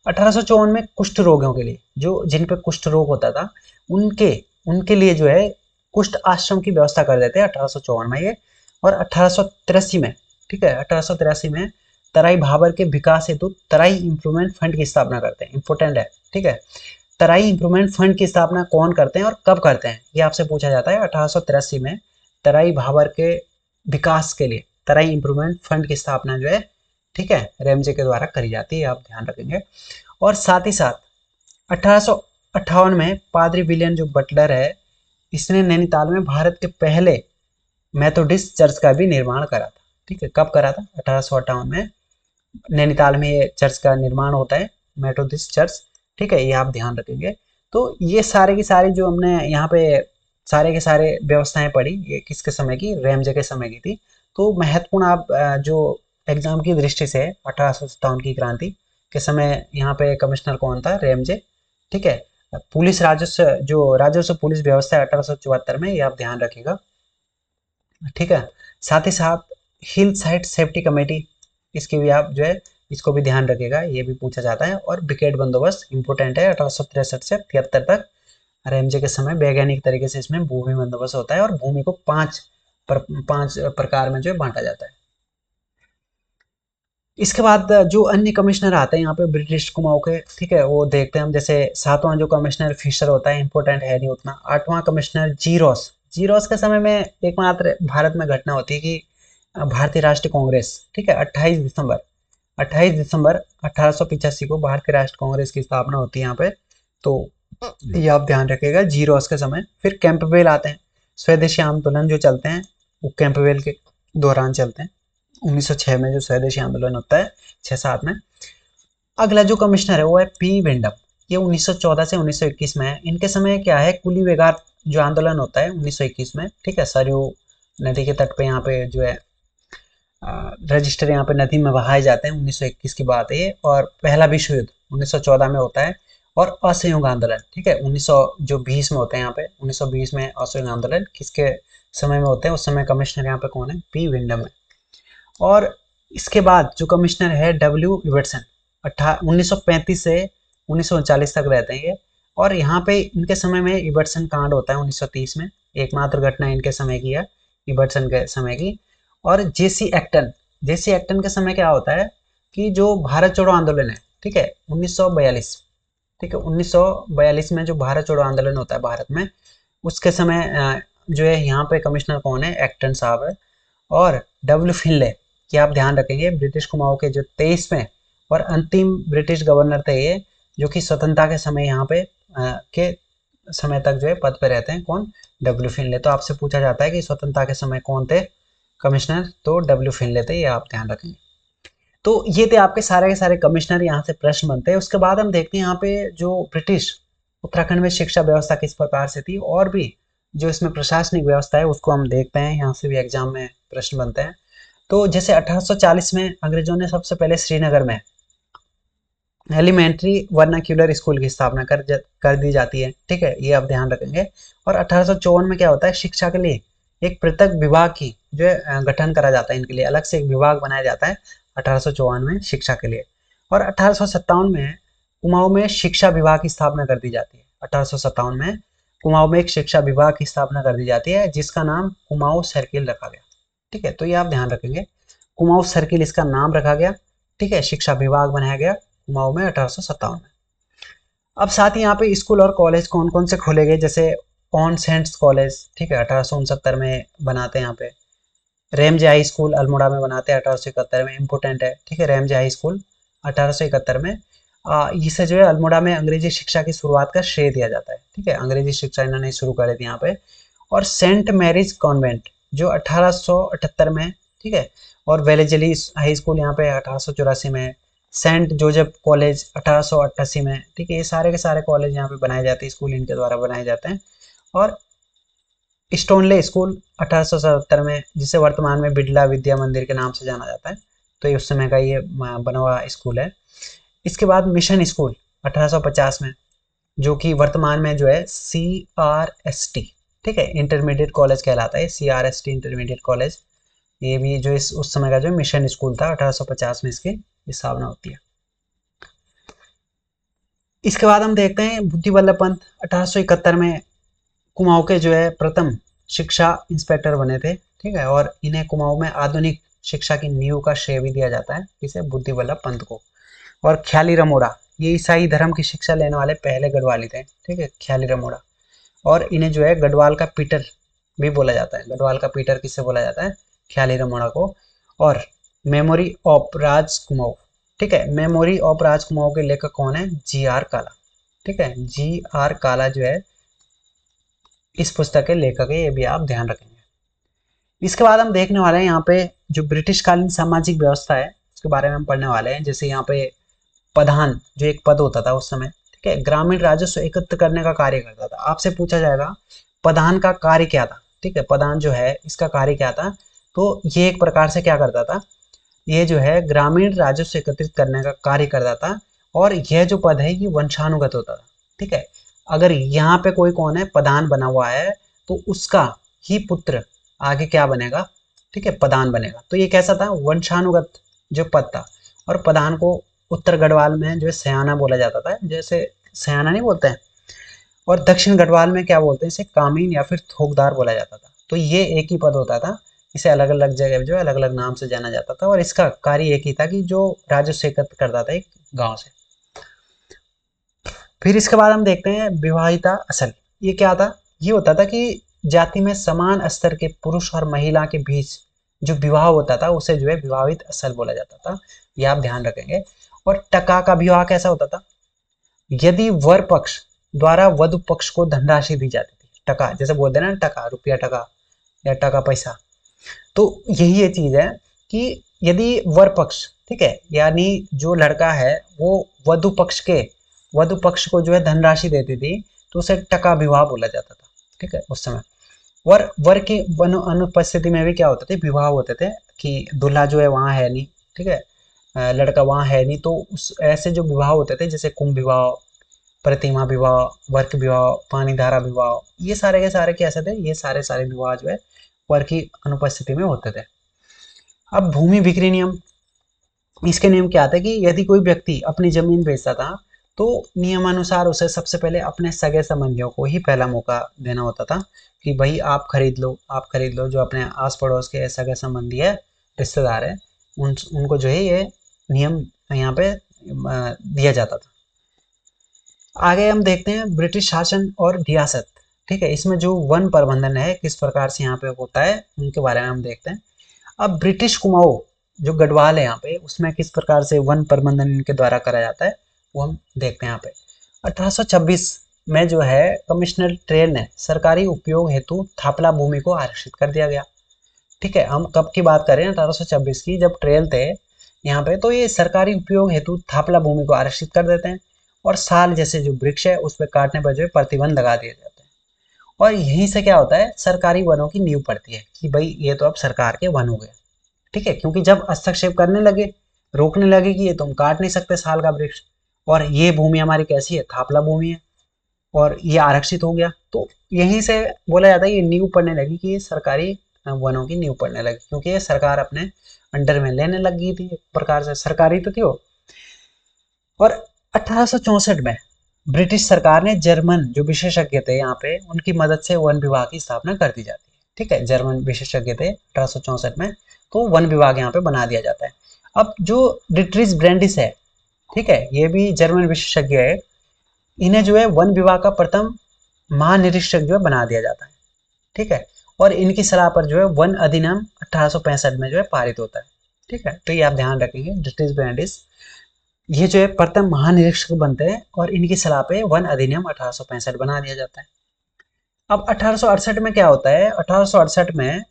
1854 में कुष्ठ रोगियों के लिए, जो जिन पे कुष्ठ रोग होता था, उनके उनके लिए जो है कुष्ठ आश्रम की व्यवस्था कर देते हैं 1854 में ये। और 1883 में, ठीक है, 1883 में तराई भाबर के विकास हेतु तराई इंप्रूवमेंट फंड की स्थापना करते हैं, इंपोर्टेंट है, ठीक है। तराई इंप्रूवमेंट फंड की स्थापना कौन करते हैं और कब करते हैं, ये आपसे पूछा जाता है। 1883 में तराई भाबर के विकास के लिए तराई इंप्रूवमेंट फंड की स्थापना जो है, ठीक है, रेमजे के द्वारा करी जाती है, आप ध्यान रखेंगे। और साथ ही साथ 1858 में पादरी विलियम जो बटलर है, इसने नैनीताल में भारत के पहले मेथोडिस्ट चर्च का भी निर्माण करा था, ठीक है, कब करा था, 1858 में नैनीताल में ये चर्च का निर्माण होता है, मेथोडिस्ट चर्च, ठीक है, ये आप ध्यान रखेंगे। तो ये सारे की सारी जो हमने यहाँ पे सारे के सारे व्यवस्थाएं पढ़ी, ये किसके समय की, रेमजे के समय की थी। तो महत्वपूर्ण आप जो एग्जाम की दृष्टि से 1857 की क्रांति के समय यहाँ पे कमिश्नर कौन था, रेमजे, ठीक है। पुलिस राजस्व जो राजस्व पुलिस व्यवस्था है 1874 में, ये आप ध्यान रखिएगा, ठीक है। साथ ही साथ हिल साइड सेफ्टी कमेटी, इसकी भी आप जो है इसको भी ध्यान रखिएगा, ये भी पूछा जाता है। और विकेट बंदोबस्त इंपोर्टेंट है, 1863 से 73 तक रेमजे के समय वैज्ञानिक तरीके से इसमें भूमि बंदोबस्त होता है, और भूमि को पांच प्रकार में जो है बांटा जाता है। इसके बाद जो अन्य कमिश्नर आते हैं यहाँ पे ब्रिटिश कुमाऊं के, ठीक है, वो देखते हैं हम। जैसे सातवां जो कमिश्नर फिशर होता है, इंपोर्टेंट है नहीं उतना। आठवां कमिश्नर जी रॉस, जीरोस के समय में एकमात्र भारत में घटना होती है कि भारतीय राष्ट्रीय कांग्रेस, ठीक है, 28 दिसंबर 1885 को भारतीय राष्ट्रीय कांग्रेस की स्थापना होती है यहाँ पे। तो ये आप ध्यान रखिएगा जीरोस के समय। फिर कैंपबेल आते हैं, स्वदेशी आंदोलन जो चलते हैं वो कैंपबेल के दौरान चलते हैं। 1906 में जो स्वदेशी आंदोलन होता है 6-7 में। अगला जो कमिश्नर है वो है पी विंडम, ये 1914 से 1921 में है। इनके समय क्या है, कुली वेगार जो आंदोलन होता है 1921 में, ठीक है, सरयू नदी के तट पे यहाँ पे जो है रजिस्टर यहाँ पे नदी में बहाए जाते हैं। 1921 की बात है ये। और पहला विश्व युद्ध 1914 में होता है। और असहयोग आंदोलन, ठीक है, 1920 में होते हैं यहाँ पे। 1920 में असहयोग आंदोलन किसके समय में होते हैं, उस समय कमिश्नर यहाँ पे कौन है, पी विंडम है। और इसके बाद जो कमिश्नर है डब्ल्यू इवर्टसन, 1935 से 1939 तक रहते हैं ये। और यहाँ पे इनके समय में इवर्टसन कांड होता है 1930 में, एकमात्र घटना इनके समय की है, इवर्टसन के समय की। और जेसी एक्टन के समय क्या होता है कि जो भारत छोड़ो आंदोलन है, ठीक है, 1942, ठीक है, 1942 में जो भारत छोड़ो आंदोलन होता है भारत में, उसके समय जो है यहाँ पे कमिश्नर कौन है, एक्टन साहब है। और डब्ल्यू फिनले, कि आप ध्यान रखेंगे ब्रिटिश कुमाऊं के जो 23वें और अंतिम ब्रिटिश गवर्नर थे ये, जो कि स्वतंत्रता के समय यहाँ पे के समय तक जो है पद पे रहते हैं। कौन, डब्ल्यू फिनले। तो आपसे पूछा जाता है कि स्वतंत्रता के समय कौन थे कमिश्नर, तो डब्ल्यू फिनले थे, ये आप ध्यान रखेंगे। तो ये थे आपके सारे के सारे कमिश्नर, यहाँ से प्रश्न बनते हैं। उसके बाद हम देखते हैं यहाँ पे जो ब्रिटिश उत्तराखंड में शिक्षा व्यवस्था किस प्रकार से थी, और भी जो इसमें प्रशासनिक व्यवस्था है उसको हम देखते हैं। यहाँ से भी एग्जाम में प्रश्न बनते हैं। तो जैसे 1840 में अंग्रेजों ने सबसे पहले श्रीनगर में एलिमेंट्री वर्नाक्यूलर स्कूल की स्थापना कर दी जाती है, ठीक है, ये आप ध्यान रखेंगे। और 1854 में क्या होता है, शिक्षा के लिए एक पृथक विभाग की जो है गठन करा जाता है, इनके लिए अलग से एक विभाग बनाया जाता है 1854 में शिक्षा के लिए। और 1857 में कुमाऊं में शिक्षा विभाग की स्थापना कर दी जाती है। 1857 में कुमाऊं में एक शिक्षा विभाग की स्थापना कर दी जाती है, जिसका नाम कुमाऊं सर्किल रखा गया, ठीक है। तो ये आप ध्यान रखेंगे, कुमाऊं सर्किल इसका नाम रखा गया, ठीक है, शिक्षा विभाग बनाया गया कुमाऊं में 1857 में। अब साथ ही यहाँ पे स्कूल और कॉलेज कौन कौन से खोले गए, जैसे ऑन सेंट्स कॉलेज, ठीक है, 1869 में बनाते हैं यहाँ पे। रेमजे हाई स्कूल अल्मोड़ा में बनाते हैं 1871 में, इम्पोर्टेंट है, ठीक है, रेमजे हाई स्कूल 1871 में। इसे जो है अल्मोड़ा में अंग्रेजी शिक्षा की शुरुआत का श्रेय दिया जाता है, ठीक है, अंग्रेजी शिक्षा इन्होंने शुरू करी थी यहाँ पे। और सेंट मैरीज कॉन्वेंट जो 1878 में, ठीक है, और वेलेजली हाई स्कूल यहाँ पे 1884 में, सेंट जोसेफ कॉलेज 1888 में, ठीक है, ये सारे के सारे कॉलेज यहाँ पे बनाए जाते हैं, स्कूल इनके द्वारा बनाए जाते हैं। और स्टोनले स्कूल 1877 में, जिसे वर्तमान में बिड़ला विद्या मंदिर के नाम से जाना जाता है, तो ये उस समय का ये बना हुआ स्कूल है। इसके बाद मिशन स्कूल 1850 में, जो कि वर्तमान में जो है CRST, ठीक है, इंटरमीडिएट कॉलेज कहलाता है, CRST इंटरमीडिएट कॉलेज। ये भी जो इस उस समय का जो मिशन स्कूल था 1850 में इसकी स्थापना होती है। इसके बाद हम देखते हैं बुद्धि वल्लभ पंत 1871 में कुमाऊं के जो है प्रथम शिक्षा इंस्पेक्टर बने थे, ठीक है, और इन्हें कुमाऊं में आधुनिक शिक्षा की नींव का श्रेय भी दिया जाता है, किसे, बुद्धि वल्लभ पंत को। और ख्याली रमोड़ा, ये ईसाई धर्म की शिक्षा लेने वाले पहले गढ़वाली थे, ठीक है, ख्याली रमोड़ा। और इन्हें जो है गढ़वाल का पीटर भी बोला जाता है, गढ़वाल का पीटर किससे बोला जाता है, ख्याली रमोड़ा को। और मेमोरी ऑफ राज कुमाऊं, ठीक है, मेमोरी ऑफ राज कुमाऊं के लेखक कौन है, GR काला, ठीक है, GR काला जो है इस पुस्तक के लेखक है, ये भी आप ध्यान रखेंगे। इसके बाद हम देखने वाले हैं यहाँ पे जो ब्रिटिशकालीन सामाजिक व्यवस्था है उसके बारे में हम पढ़ने वाले हैं। जैसे यहाँ पे प्रधान जो एक पद होता था उस समय, ठीक है, ग्रामीण राजस्व एकत्र करने का कार्य करता था। आपसे पूछा जाएगा प्रधान का कार्य क्या था, ठीक है, प्रधान जो है इसका कार्य क्या था, तो ये एक प्रकार से क्या करता था, ये जो है ग्रामीण राजस्व एकत्रित करने का कार्य करता था। और यह जो पद है ये वंशानुगत होता था, ठीक है, अगर यहाँ पे कोई कौन है प्रधान बना हुआ है तो उसका ही पुत्र आगे क्या बनेगा, ठीक है, प्रधान बनेगा। तो ये कैसा था, वंशानुगत जो पद था। और प्रधान को उत्तर गढ़वाल में जो है सयाना बोला जाता था, जैसे सयाना नहीं बोलते हैं, और दक्षिण गढ़वाल में क्या बोलते हैं, इसे कामीन या फिर थोकदार बोला जाता था। तो ये एक ही पद होता था, इसे अलग अलग जगह जो अलग अलग नाम से जाना जाता था। और इसका कार्य एक ही था कि जो राजस्व एकत्र करता था एक गांव से। फिर इसके बाद हम देखते हैं विवाहिता असल, ये क्या था, ये होता था कि जाति में समान स्तर के पुरुष और महिला के बीच जो विवाह होता था उसे जो है विवाहित स्थल बोला जाता था, यह आप ध्यान रखेंगे। और टका का विवाह कैसा होता था? यदि वर पक्ष द्वारा वधु पक्ष को धनराशि दी जाती थी, टका जैसे बोलते हैं ना, टका रुपया टका या टका पैसा, तो यही ये चीज है कि यदि वर पक्ष, ठीक है, यानी जो लड़का है वो वधु पक्ष को जो है धनराशि देती थी तो उसे टका विवाह बोला जाता था, ठीक है, उस समय। वर की अनुपस्थिति में भी क्या होते थे, विवाह होते थे कि दूल्हा जो है वहां है नहीं, ठीक है, लड़का वहां है नहीं, तो उस ऐसे जो विवाह होते थे जैसे कुंभ विवाह, प्रतिमा विवाह, वर्क विवाह, पानी धारा विवाह, ये सारे के सारे कैसे थे, ये सारे सारे विवाह जो है वर की अनुपस्थिति में होते थे। अब भूमि बिक्री नियम, इसके नियम क्या था कि यदि कोई व्यक्ति अपनी जमीन बेचता था तो नियमानुसार उसे सबसे पहले अपने सगे संबंधियों को ही पहला मौका देना होता था कि भाई आप खरीद लो, जो अपने आस पड़ोस के सगे संबंधी है, रिश्तेदार है, उनको जो है ये नियम यहाँ पे दिया जाता था। आगे हम देखते हैं ब्रिटिश शासन और रियासत, ठीक है, इसमें जो वन प्रबंधन है किस प्रकार से यहाँ पे होता है उनके बारे में हम देखते हैं। अब ब्रिटिश कुमाऊं जो गढ़वाल है यहाँ पे, उसमें किस प्रकार से वन प्रबंधन इनके द्वारा करा जाता है वो हम देखते हैं यहाँ पे। 1826 में जो है कमिश्नर ट्रेल ने सरकारी उपयोग हेतु थापला भूमि को आरक्षित कर दिया गया, ठीक है। हम कब की बात कर रहे हैं, 1826 की, जब ट्रेल थे यहाँ पे, तो ये सरकारी उपयोग हेतु थापला भूमि को आरक्षित कर देते हैं और साल जैसे जो वृक्ष है उस पर काटने पर जो है प्रतिबंध लगा दिए जाते हैं। और यहीं से क्या होता है, सरकारी वनों की नींव पड़ती है कि भाई ये तो अब सरकार के वन हो गए, ठीक है, क्योंकि जब हस्तक्षेप करने लगे, रोकने लगे कि ये तुम काट नहीं सकते साल का वृक्ष, और ये भूमि हमारी कैसी है, थापला भूमि है, और ये आरक्षित हो गया, तो यहीं से बोला जाता है ये नींव पड़ने लगी कि ये सरकारी वनों की नींव पड़ने लगी, क्योंकि ये सरकार अपने अंडर में लेने लग गई थी, एक प्रकार से सरकारी तो थी वो। और 1864 में ब्रिटिश सरकार ने जर्मन जो विशेषज्ञ थे यहाँ पे, उनकी मदद से वन विभाग की स्थापना कर दी जाती है, ठीक है, जर्मन विशेषज्ञ थे 1864 में, तो वन विभाग यहाँ पे बना दिया जाता है। अब जो डिट्रिस ब्रेंडिस है, ठीक है, ये भी जर्मन विशेषज्ञ है, इन्हें जो है वन विभाग का प्रथम महानिरीक्षक जो है बना दिया जाता है, ठीक है, और इनकी सलाह पर जो है वन अधिनियम 1865 में जो है पारित होता है, ठीक है, तो ये आप ध्यान रखेंगे, डिट्रिस ब्रेंडिस ये जो है प्रथम महानिरीक्षक बनते हैं और इनकी सलाह पे वन अधिनियम 1865 बना दिया जाता है। अब 1868 में क्या होता है, 1868 में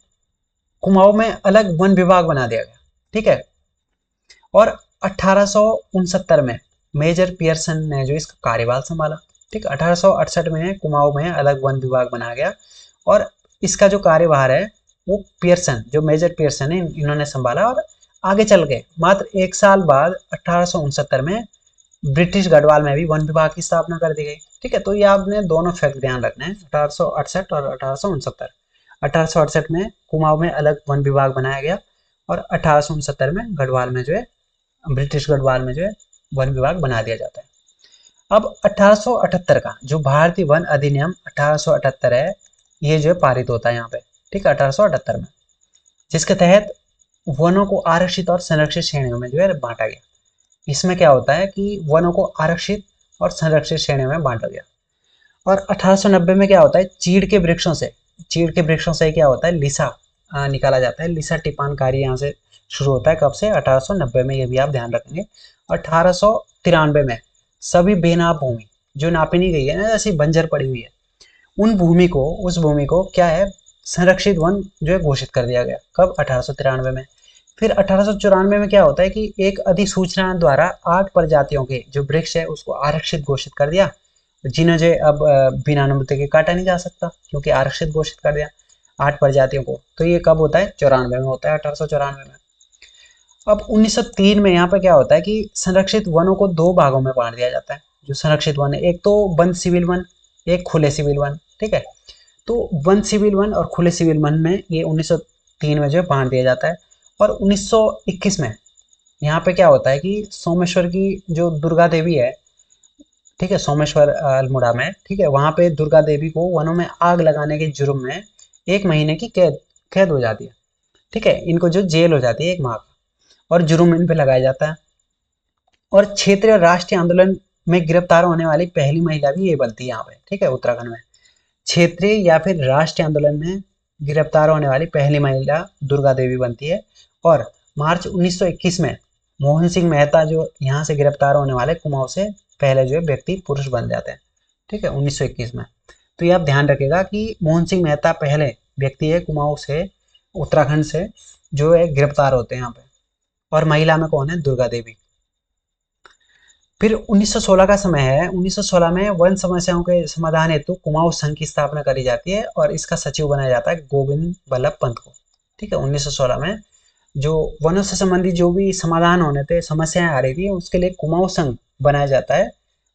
कुमाऊं में अलग वन विभाग बना दिया गया, ठीक है, और 1869 में मेजर पियर्सन ने जो इसका कार्यभार संभाला, ठीक, 1868 में कुमाऊं में अलग वन विभाग बनाया गया और इसका जो कार्यभार है वो पियर्सन, जो मेजर पियर्सन है, इन्होंने संभाला। और आगे चल के मात्र एक साल बाद 1869 में ब्रिटिश गढ़वाल में भी वन विभाग की स्थापना कर दी गई, ठीक है, तो ये आपने दोनों फैक्ट ध्यान रखना है, 1868 और 1869। 1868 में कुमाऊं में अलग वन विभाग बनाया गया और 1869 में गढ़वाल में जो है, ब्रिटिश गढ़वाल में जो है वन विभाग बना दिया जाता है। अब 1878 का जो भारतीय वन अधिनियम 1878 है, ये जो है पारित होता है यहाँ पे, ठीक है, 1878 में, जिसके तहत वनों को आरक्षित और संरक्षित श्रेणियों में जो है बांटा गया। इसमें क्या होता है कि वनों को आरक्षित और संरक्षित श्रेणियों में बांटा गया। और 1890 में क्या होता है, चीड़ के वृक्षों से क्या होता है, लिसा निकाला जाता है, लिसा टिपान कार्य यहाँ से शुरू होता है, कब से, 1890 में, ये भी आप ध्यान रखेंगे। 1893 में सभी बेनाप भूमि जो नापी नहीं गई है ना, जैसी बंजर पड़ी हुई है, उस भूमि को क्या है, संरक्षित वन जो है घोषित कर दिया गया, कब, 1893 में। फिर 1894 में क्या होता है कि एक अधिसूचना द्वारा 8 प्रजातियों के जो वृक्ष है उसको आरक्षित घोषित कर दिया, जिन्हें जो अब बिना अनुमति के काटा नहीं जा सकता, क्योंकि आरक्षित घोषित कर दिया 8 प्रजातियों को। तो ये कब होता है, 94 में होता है, 1894 में। अब 1903 में यहाँ पे क्या होता है कि संरक्षित वनों को 2 भागों में बांट दिया जाता है। जो संरक्षित वन है, एक तो बंद सिविल वन, एक खुले सिविल वन, ठीक है, तो बंद सिविल वन और खुले सिविल वन में ये 1903 में जो है बांट दिया जाता है। और 1921 में यहाँ पे क्या होता है कि सोमेश्वर की जो दुर्गा देवी है, ठीक है, सोमेश्वर अल्मोड़ा में, ठीक है, वहां पे दुर्गा देवी को वनों में आग लगाने के जुर्म में 1 महीने की कैद हो जाती है, ठीक है, इनको जो जेल हो जाती है 1 माह का, और जुर्म इन पे लगाया जाता है। और क्षेत्रीय राष्ट्रीय आंदोलन में गिरफ्तार होने वाली पहली महिला भी ये बनती है यहाँ पे, ठीक है, उत्तराखंड में। क्षेत्रीय या फिर राष्ट्रीय आंदोलन में गिरफ्तार होने वाली पहली महिला दुर्गा देवी बनती है। और मार्च 1921 में मोहन सिंह मेहता जो यहाँ से गिरफ्तार होने वाले कुमाऊं से पहले जो है व्यक्ति पुरुष बन जाते हैं। ठीक है, 1921 में। तो ये आप ध्यान रखिएगा कि मोहन सिंह मेहता पहले व्यक्ति है कुमाऊं से, उत्तराखंड से, जो है गिरफ्तार होते हैं यहाँ पे। और महिला में कौन है? दुर्गा देवी। फिर 1916 का समय है। 1916 में वन समस्याओं के समाधान हेतु कुमाऊं संघ की स्थापना करी जाती है और इसका सचिव बनाया जाता है गोविंद बल्लभ पंत को। ठीक है, 1916 में जो वनों से संबंधित जो भी समाधान होने थे, समस्याएं आ रही थी, उसके लिए कुमाऊं संघ बनाया जाता है।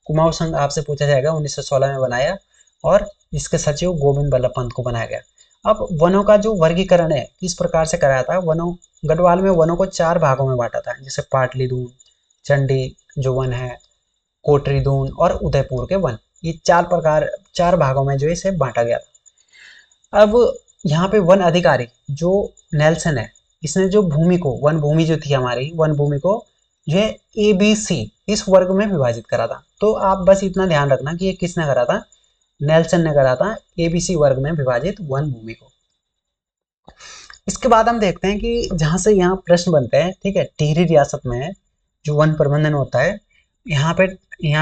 कुमाऊं संघ आपसे पूछा जाएगा, 1916 में बनाया और इसके सचिव गोविंद बल्लभ पंत को बनाया गया। अब वनों का जो वर्गीकरण है किस प्रकार से कराया था? वनों, गढ़वाल में वनों को 4 भागों में बांटा था, जैसे पाटली दून, चंडी जो वन है, कोटरी दून और उदयपुर के वन। ये 4 भागों में जो है इसे बांटा गया था। अब यहाँ पे वन अधिकारी जो नेल्सन है, इसने जो भूमि को, वन भूमि जो थी हमारी, वन भूमि को जो है ABC इस वर्ग में विभाजित करा था। तो आप बस इतना ध्यान रखना कि ये किसने करा था? नेल्सन ने करा था, ABC वर्ग में विभाजित वन भूमि को। इसके बाद हम देखते हैं कि जहां से यहाँ प्रश्न बनते हैं, ठीक है, टिहरी रियासत में जो वन प्रबंधन होता है, यहाँ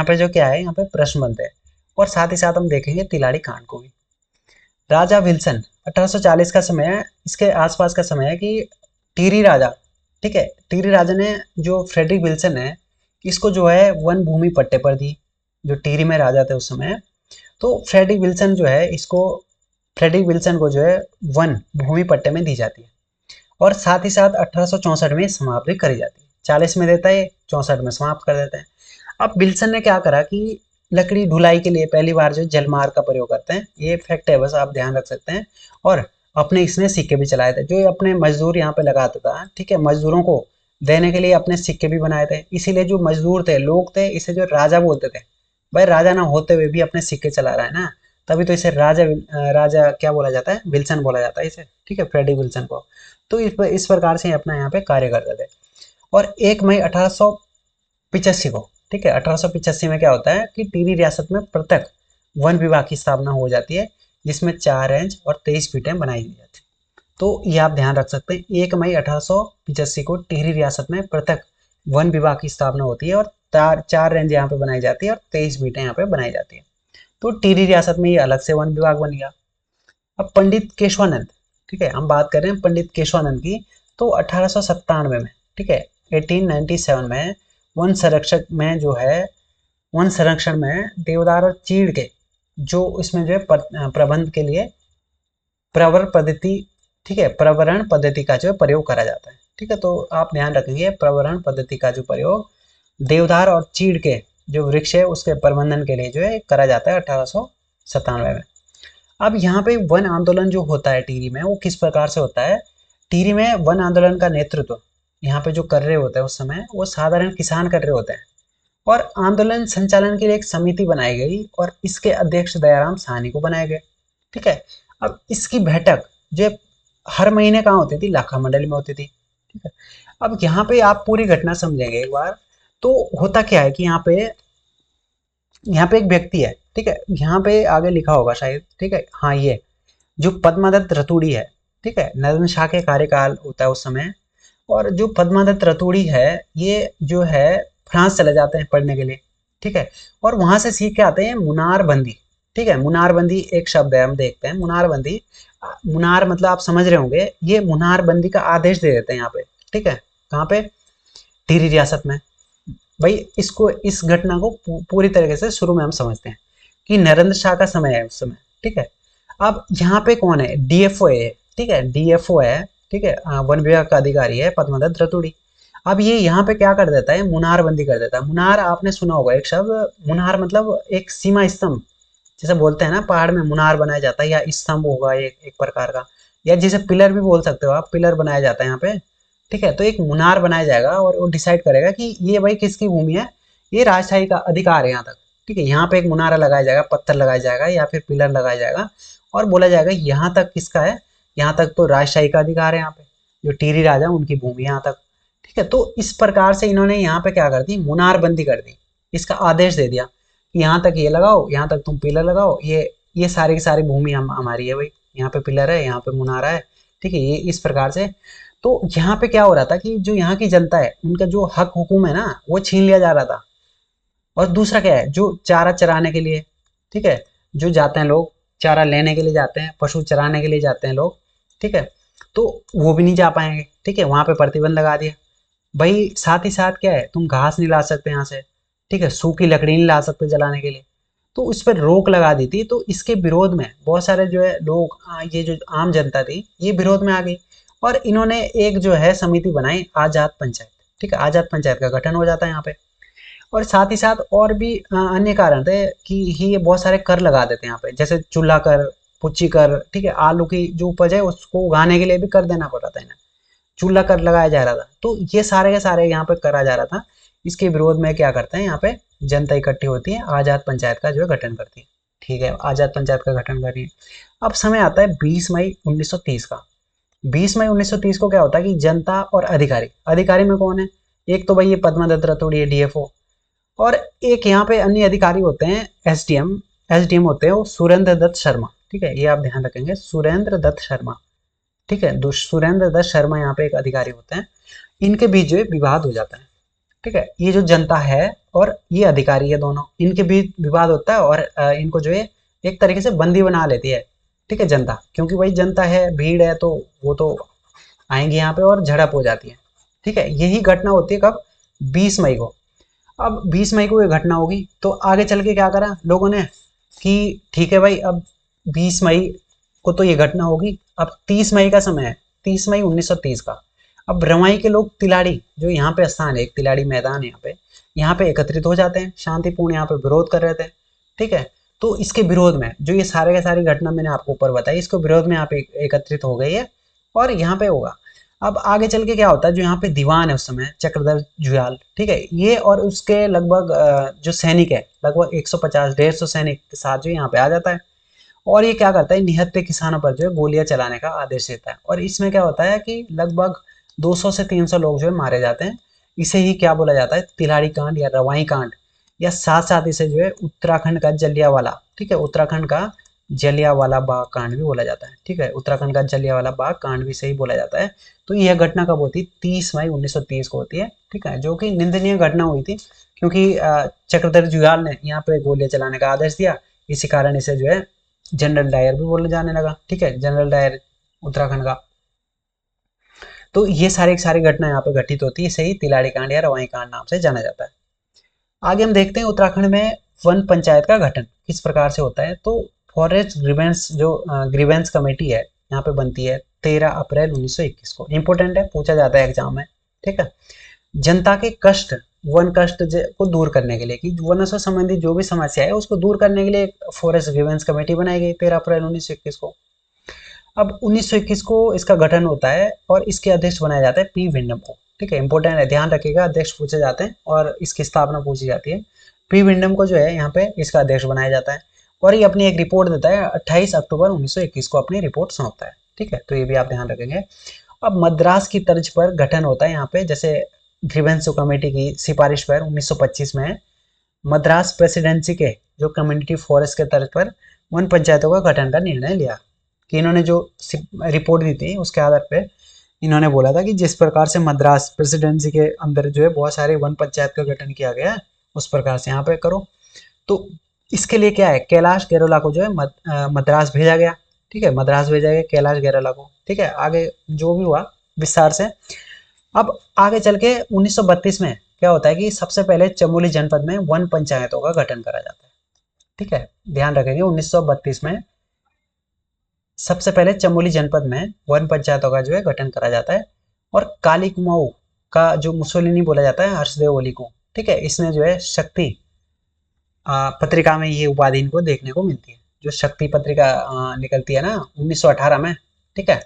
पे जो क्या है, यहाँ पे प्रश्न बनते हैं। और साथ ही साथ हम देखेंगे तिलाड़ी कांड को भी। राजा विल्सन 1840 का समय है, इसके आसपास का समय है कि टिहरी राजा, ठीक है, टिहरी राजा ने जो फ्रेडरिक विल्सन है, इसको जो है वन भूमि पट्टे पर दी, जो टिहरी में राजा थे उस समय। तो फ्रेडरिक विल्सन को जो है वन भूमि पट्टे में दी जाती है और साथ ही साथ 1864 में समाप्त भी करी जाती है। 40 में देता है, 64 में समाप्त कर देते हैं। अब विल्सन ने क्या करा कि लकड़ी ढुलाई के लिए पहली बार जो जलमार्ग का प्रयोग करते हैं, ये फैक्ट है, बस आप ध्यान रख सकते हैं। और अपने इसने सिक्के भी चलाए थे, जो अपने मजदूर यहाँ पे लगाता था, ठीक है, मजदूरों को देने के लिए अपने सिक्के भी बनाए थे। इसीलिए जो मजदूर थे, लोग थे, इसे जो राजा बोलते थे। भाई राजा ना होते हुए भी अपने सिक्के चला रहा है ना, तभी तो इसे राजा क्या बोला जाता है? विल्सन बोला जाता है इसे, ठीक है, फ्रेडरिक विल्सन को। तो इस प्रकार से अपना यहाँ पे कार्य करते थे। और 1 मई 1885 को, ठीक है, 1885 में क्या होता है कि टिहरी रियासत में पृथक वन विभाग की स्थापना हो जाती है, जिसमें 4 रेंज और 23 फीटें बनाई जाती है। तो ये आप ध्यान रख सकते हैं, 1 मई 1885 को टिहरी रियासत में पृथक वन विभाग की स्थापना होती है और 4 रेंज यहाँ पे बनाई जाती है और 23 बीटें यहाँ पे बनाई जाती है। तो टिहरी रियासत में ये अलग से वन विभाग बन गया। अब पंडित केशवानंद, ठीक है, हम बात कर रहे हैं पंडित केशवानंद की। तो 1897 में, ठीक है, 1897 में वन संरक्षक में जो है, वन संरक्षण में देवदार और चीड़ के जो इसमें जो है प्रबंध के लिए प्रवरण पद्धति, ठीक है, प्रवरण पद्धति का जो प्रयोग करा जाता है। ठीक है, तो आप ध्यान रखेंगे, प्रवरण पद्धति का जो प्रयोग देवदार और चीड़ के जो वृक्ष है उसके प्रबंधन के लिए जो है करा जाता है 1897 में। अब यहाँ पे वन आंदोलन जो होता है टिहरी में, वो किस प्रकार से होता है? टिहरी में वन आंदोलन का नेतृत्व यहाँ पे जो कर रहे होते हैं उस समय, वो साधारण किसान कर रहे होते हैं। और आंदोलन संचालन के लिए एक समिति बनाई गई और इसके अध्यक्ष दयाराम साहनी को बनाए गए। ठीक है, अब इसकी बैठक जो हर महीने कहाँ होती थी? लाखा मंडली में होती थी। ठीक है, अब यहाँ पे आप पूरी घटना समझेंगे एक बार। तो होता क्या है कि यहाँ पे एक व्यक्ति है, ठीक है, यहाँ पे आगे लिखा होगा शायद, ठीक है, हाँ, ये जो पद्मादत्त रतूड़ी है, ठीक है, नरेंद्र शाह के कार्यकाल होता है उस समय। और जो पद्मादत्त रतूड़ी है, ये जो है फ्रांस चले जाते हैं पढ़ने के लिए, ठीक है, और वहां से सीख के आते हैं मुनारबंदी। ठीक है, मुनारबंदी एक शब्द है, हम देखते हैं मुनारबंदी। मुनार मतलब आप समझ रहे होंगे, ये मुनारबंदी का आदेश दे देते हैं यहाँ पे। ठीक है, कहाँ पे? टिहरी रियासत में। भाई इसको, इस घटना को पूरी तरीके से शुरू में हम समझते हैं कि नरेंद्र शाह का समय है उस समय। ठीक है, अब यहाँ पे कौन है? DFO है, ठीक है, DFO है, ठीक है, वन विभाग का अधिकारी है पद्मादत्त रतूड़ी। अब ये यहाँ पे क्या कर देता है? मुनारबंदी कर देता है। मुनार आपने सुना होगा एक शब्द, मुनार मतलब एक सीमा स्तंभ, जैसे बोलते हैं ना पहाड़ में मुनार बनाया जाता है, या स्तंभ होगा एक प्रकार का, या जैसे पिलर भी बोल सकते हो आप, पिलर बनाया जाता है यहाँ पे। ठीक है, तो एक मुनार बनाया जाएगा और वो डिसाइड करेगा कि ये भाई किसकी भूमि है, ये राजशाही का अधिकार है यहाँ तक। ठीक है, यहाँ पे एक मुनारा लगाया जाएगा, पत्थर लगाया जाएगा या फिर पिलर लगाया जाएगा और बोला जाएगा यहाँ तक किसका है, यहाँ तक तो राजशाही का अधिकार है, यहाँ पे जो टिहरी राजा उनकी भूमि यहाँ तक। ठीक है, तो इस प्रकार से इन्होंने यहाँ पे क्या कर दी? मुनारबंदी कर दी, इसका आदेश दे दिया कि यहाँ तक ये लगाओ, यहाँ तक तुम पिलर लगाओ, ये ये सारी की सारी भूमि हमारी है भाई, यहाँ पे पिलर है, यहाँ पे मुनारा है, ठीक है, ये इस प्रकार से। तो यहाँ पे क्या हो रहा था कि जो यहाँ की जनता है उनका जो हक हुकुम है ना वो छीन लिया जा रहा था। और दूसरा क्या है, जो चारा चराने के लिए, ठीक है, जो जाते हैं लोग चारा लेने के लिए जाते हैं, पशु चराने के लिए जाते हैं लोग, ठीक है, तो वो भी नहीं जा पाएंगे, ठीक है, वहां पे प्रतिबंध लगा दिया भाई। साथ ही साथ क्या है, तुम घास नहीं ला सकते यहाँ से, ठीक है, सूखी लकड़ी नहीं ला सकते जलाने के लिए, तो उस पर रोक लगा दी थी। तो इसके विरोध में बहुत सारे जो है लोग, ये जो आम जनता थी ये विरोध में आ गई, और इन्होंने एक जो है समिति बनाई, आजाद पंचायत, ठीक है, आजाद पंचायत का गठन हो जाता है यहाँ पे। और साथ ही साथ और भी अन्य कारण थे कि ये बहुत सारे कर लगा देते हैं यहाँ पे, जैसे चूल्हा कर, पुच्ची कर, ठीक है, आलू की जो उपज है उसको उगाने के लिए भी कर देना पड़ रहा था इन्हें, चूल्हा कर लगाया जा रहा था। तो ये सारे के सारे यहाँ पे करा जा रहा था। इसके विरोध में क्या करते हैं, यहाँ पे जनता इकट्ठी होती है, आजाद पंचायत का जो है गठन करती है, ठीक है, आजाद पंचायत का गठन कर रही है। अब समय आता है 20 मई 1930 का। 20 मई 1930 को क्या होता है कि जनता और अधिकारी, अधिकारी में कौन है, एक तो भाई ये पद्मादत्त रतोड़ी है, डीएफओ, और एक यहाँ पे अन्य अधिकारी होते हैं एसडीएम, एसडीएम होते हैं वो सुरेंद्र दत्त शर्मा, ठीक है, ये आप ध्यान रखेंगे, सुरेंद्र दत्त शर्मा, ठीक है, सुरेंद्र दत्त शर्मा यहाँ पे एक अधिकारी होते हैं। इनके बीच जो है विवाद हो जाता है, ठीक है, ये जो जनता है और ये अधिकारी है दोनों, इनके बीच विवाद होता है, और इनको जो है एक तरीके से बंदी बना लेती है, ठीक है, जनता, क्योंकि वही जनता है, भीड़ है, तो वो तो आएंगे यहाँ पे और झड़प हो जाती है, ठीक है। यही घटना होती है कब, 20 मई को। अब 20 मई को ये घटना होगी, तो आगे चल के क्या करा लोगों ने कि ठीक है भाई, अब 20 मई को तो ये घटना होगी, अब 30 मई का समय है, 30 मई 1930 का। अब रवाई के लोग तिलाड़ी, जो यहाँ पे स्थान है, एक तिलाड़ी मैदान है यहाँ पे एकत्रित हो जाते हैं, शांतिपूर्ण यहाँ पे विरोध कर रहे थे, ठीक है। तो इसके विरोध में जो ये सारे का सारी घटना मैंने आपको ऊपर बताई, इसके विरोध में यहाँ पे एकत्रित हो गई है, और यहाँ पे होगा। अब आगे चल के क्या होता है, जो यहाँ पे दीवान है उस समय चक्रधर जुयाल, ठीक है, ये और उसके लगभग जो सैनिक है, लगभग 150-150 सैनिक के साथ जो यहाँ पे आ जाता है, और ये क्या करता है, निहत्थे किसानों पर जो है गोलियां चलाने का आदेश देता है। और इसमें क्या होता है कि लगभग 200 से 300 लोग जो है मारे जाते हैं। इसे ही क्या बोला जाता है, तिलाड़ी कांड या रवाई कांड, या साथ साथ इसे जो है उत्तराखंड का जलियांवाला, ठीक है, उत्तराखंड का जलियांवाला बाग कांड भी बोला जाता है, ठीक है, उत्तराखंड का जलियांवाला बाग कांड भी सही बोला जाता है। तो यह घटना कब होती है, 30 मई 1930 को होती है, ठीक है, जो कि निंदनीय घटना हुई थी, क्योंकि चक्रधर जुयाल ने यहाँ पे गोलियां चलाने का आदेश दिया। इसी कारण इसे जो है जनरल डायर भी बोला जाने लगा, ठीक है, जनरल डायर उत्तराखंड का। तो ये सारी घटना यहाँ पे घटित होती है, इसे ही तिलाड़ी कांड या रवाई कांड नाम से जाना जाता है। आगे हम देखते हैं उत्तराखंड में वन पंचायत का गठन किस प्रकार से होता है। तो फॉरेस्ट ग्रीवेंस जो ग्रीवेंस कमेटी है यहाँ पे बनती है 13 अप्रैल 1921 को। इंपॉर्टेंट है, पूछा जाता है एग्जाम में, ठीक है। जनता के कष्ट, वन कष्ट को दूर करने के लिए, कि वन से संबंधित जो भी समस्या है उसको दूर करने के लिए फॉरेस्ट ग्रीवेंस कमेटी बनाई गई 13 अप्रैल 1921 को। अब 1921 को इसका गठन होता है, और इसके अध्यक्ष बनाया जाता है पी विंडम को, ठीक है, इंपॉर्टेंट है, ध्यान रखिएगा, अध्यक्ष पूछे जाते हैं और इसकी स्थापना पूछी जाती है। पी विंडम को जो है यहाँ पे इसका अध्यक्ष बनाया जाता है, और ये अपनी एक रिपोर्ट देता है 28 अक्टूबर 1921 को अपनी रिपोर्ट सौंपता है, ठीक है, तो ये भी आप ध्यान रखेंगे। अब मद्रास की तर्ज पर गठन होता है यहाँ पे, जैसे ग्रीवेंस कमेटी की सिफारिश पर 1925 में मद्रास प्रेसिडेंसी के जो कम्युनिटी फॉरेस्ट के तर्ज पर वन पंचायतों का गठन का निर्णय लिया, कि इन्होंने जो रिपोर्ट दी थी उसके आधार पे इन्होंने बोला था कि जिस प्रकार से मद्रास प्रेसिडेंसी के अंदर जो है बहुत सारे वन पंचायत का गठन किया गया है, उस प्रकार से यहाँ पे करो। तो इसके लिए क्या है, कैलाश गेरोला को जो है मद्रास भेजा गया, ठीक है, मद्रास भेजा गया कैलाश गेरोला को, ठीक है। आगे जो भी हुआ विस्तार से। अब आगे चल के 1932 में क्या होता है कि सबसे पहले चमोली जनपद में वन पंचायतों का गठन करा जाता है, ठीक है, ध्यान रखेंगे 1932 में सबसे पहले चमोली जनपद में वन पंचायतों का जो है गठन करा जाता है। और काली कुमाऊं का जो मुसोलिनी बोला जाता है हर्षदेव ओली को, ठीक है, इसने जो है शक्ति पत्रिका में ये उपाधि इनको देखने को मिलती है। जो शक्ति पत्रिका निकलती है ना 1918 में, ठीक है,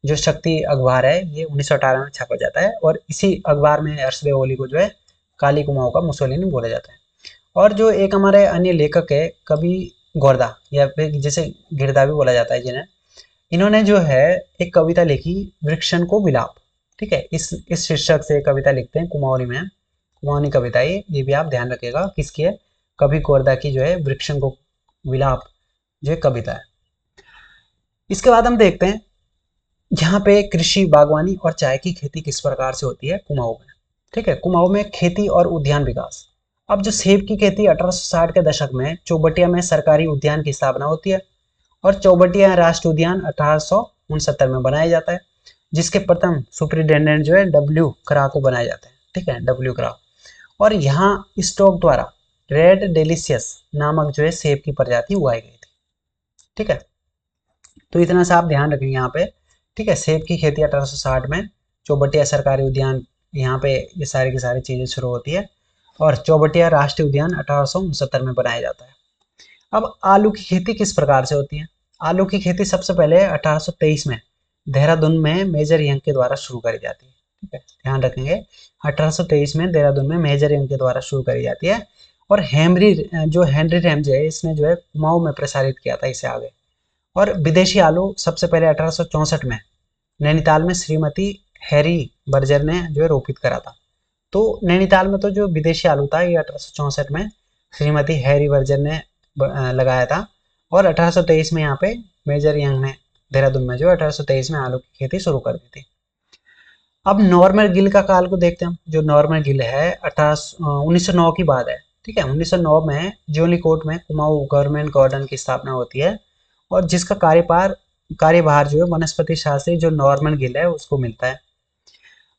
जो शक्ति अखबार है ये 1918 में छापा जाता है, और इसी अखबार में हर्षदेव ओली को जो है काली कुमाऊं का मुसोलिनी बोला जाता है। और जो एक हमारे अन्य लेखक है कवि गोरदा, या फिर जैसे गिरदा भी बोला जाता है जिन्हें, इन्होंने जो है एक कविता लिखी वृक्षण को विलाप, ठीक है, इस शीर्षक से कविता लिखते हैं कुमाऊनी में, कुमाऊनी कविता ये भी आप ध्यान रखिएगा किसकी है, कवि गोरदा की जो है वृक्षण को विलाप जो कविता है। इसके बाद हम देखते हैं यहाँ पे कृषि, बागवानी और चाय की खेती किस प्रकार से होती है कुमाऊं में। ठीक है, कुमाऊं में खेती और उद्यान विकास। अब जो सेब की खेती 1860 के दशक में चौबटिया में सरकारी उद्यान की स्थापना होती है और चौबटिया राष्ट्रीय उद्यान 1869 में बनाया जाता है, जिसके प्रथम सुपरिटेंडेंट जो है डब्ल्यू करा को बनाया जाता है। ठीक है, डब्ल्यू करा। और यहाँ स्टॉक द्वारा रेड डेलिशियस नामक जो है सेब की प्रजाति उगाई गई थी। ठीक है, तो इतना सा आप ध्यान रखेंगे यहाँ पे। ठीक है, सेब की खेती 1860 में चौबटिया सरकारी उद्यान, यहाँ पे ये सारी की सारी चीजें शुरू होती है और चौबटिया राष्ट्रीय उद्यान 1869 में बनाया जाता है। अब आलू की खेती किस प्रकार से होती है। आलू की खेती सबसे पहले 1823 में देहरादून में मेजर यंग के द्वारा शुरू करी जाती है। ठीक है, ध्यान रखेंगे 1823 में देहरादून में मेजर यंग के द्वारा शुरू करी जाती है और हेनरी रैमजे है, इसने जो है कुमाऊं में प्रसारित किया था इसे आगे। और विदेशी आलू सबसे पहले 1864 में नैनीताल में श्रीमती हैरी बर्जर ने जो है रोपित करा था। तो नैनीताल में तो जो विदेशी आलू था ये 1864 में श्रीमती हैरी बर्जर ने लगाया था और 1823 में यहाँ पे मेजर यंग ने देहरादून में जो 1823 में आलू की खेती शुरू कर दी थी। अब नॉर्मल गिल का काल को देखते हैं हम। जो नॉर्मल गिल है 1909 की बात है। ठीक है, 1909 में ज्योलिकोट में कुमाऊं गवर्नमेंट गार्डन की स्थापना होती है और जिसका कार्यभार जो है वनस्पति शास्त्री जो नॉर्मन गिल है उसको मिलता है।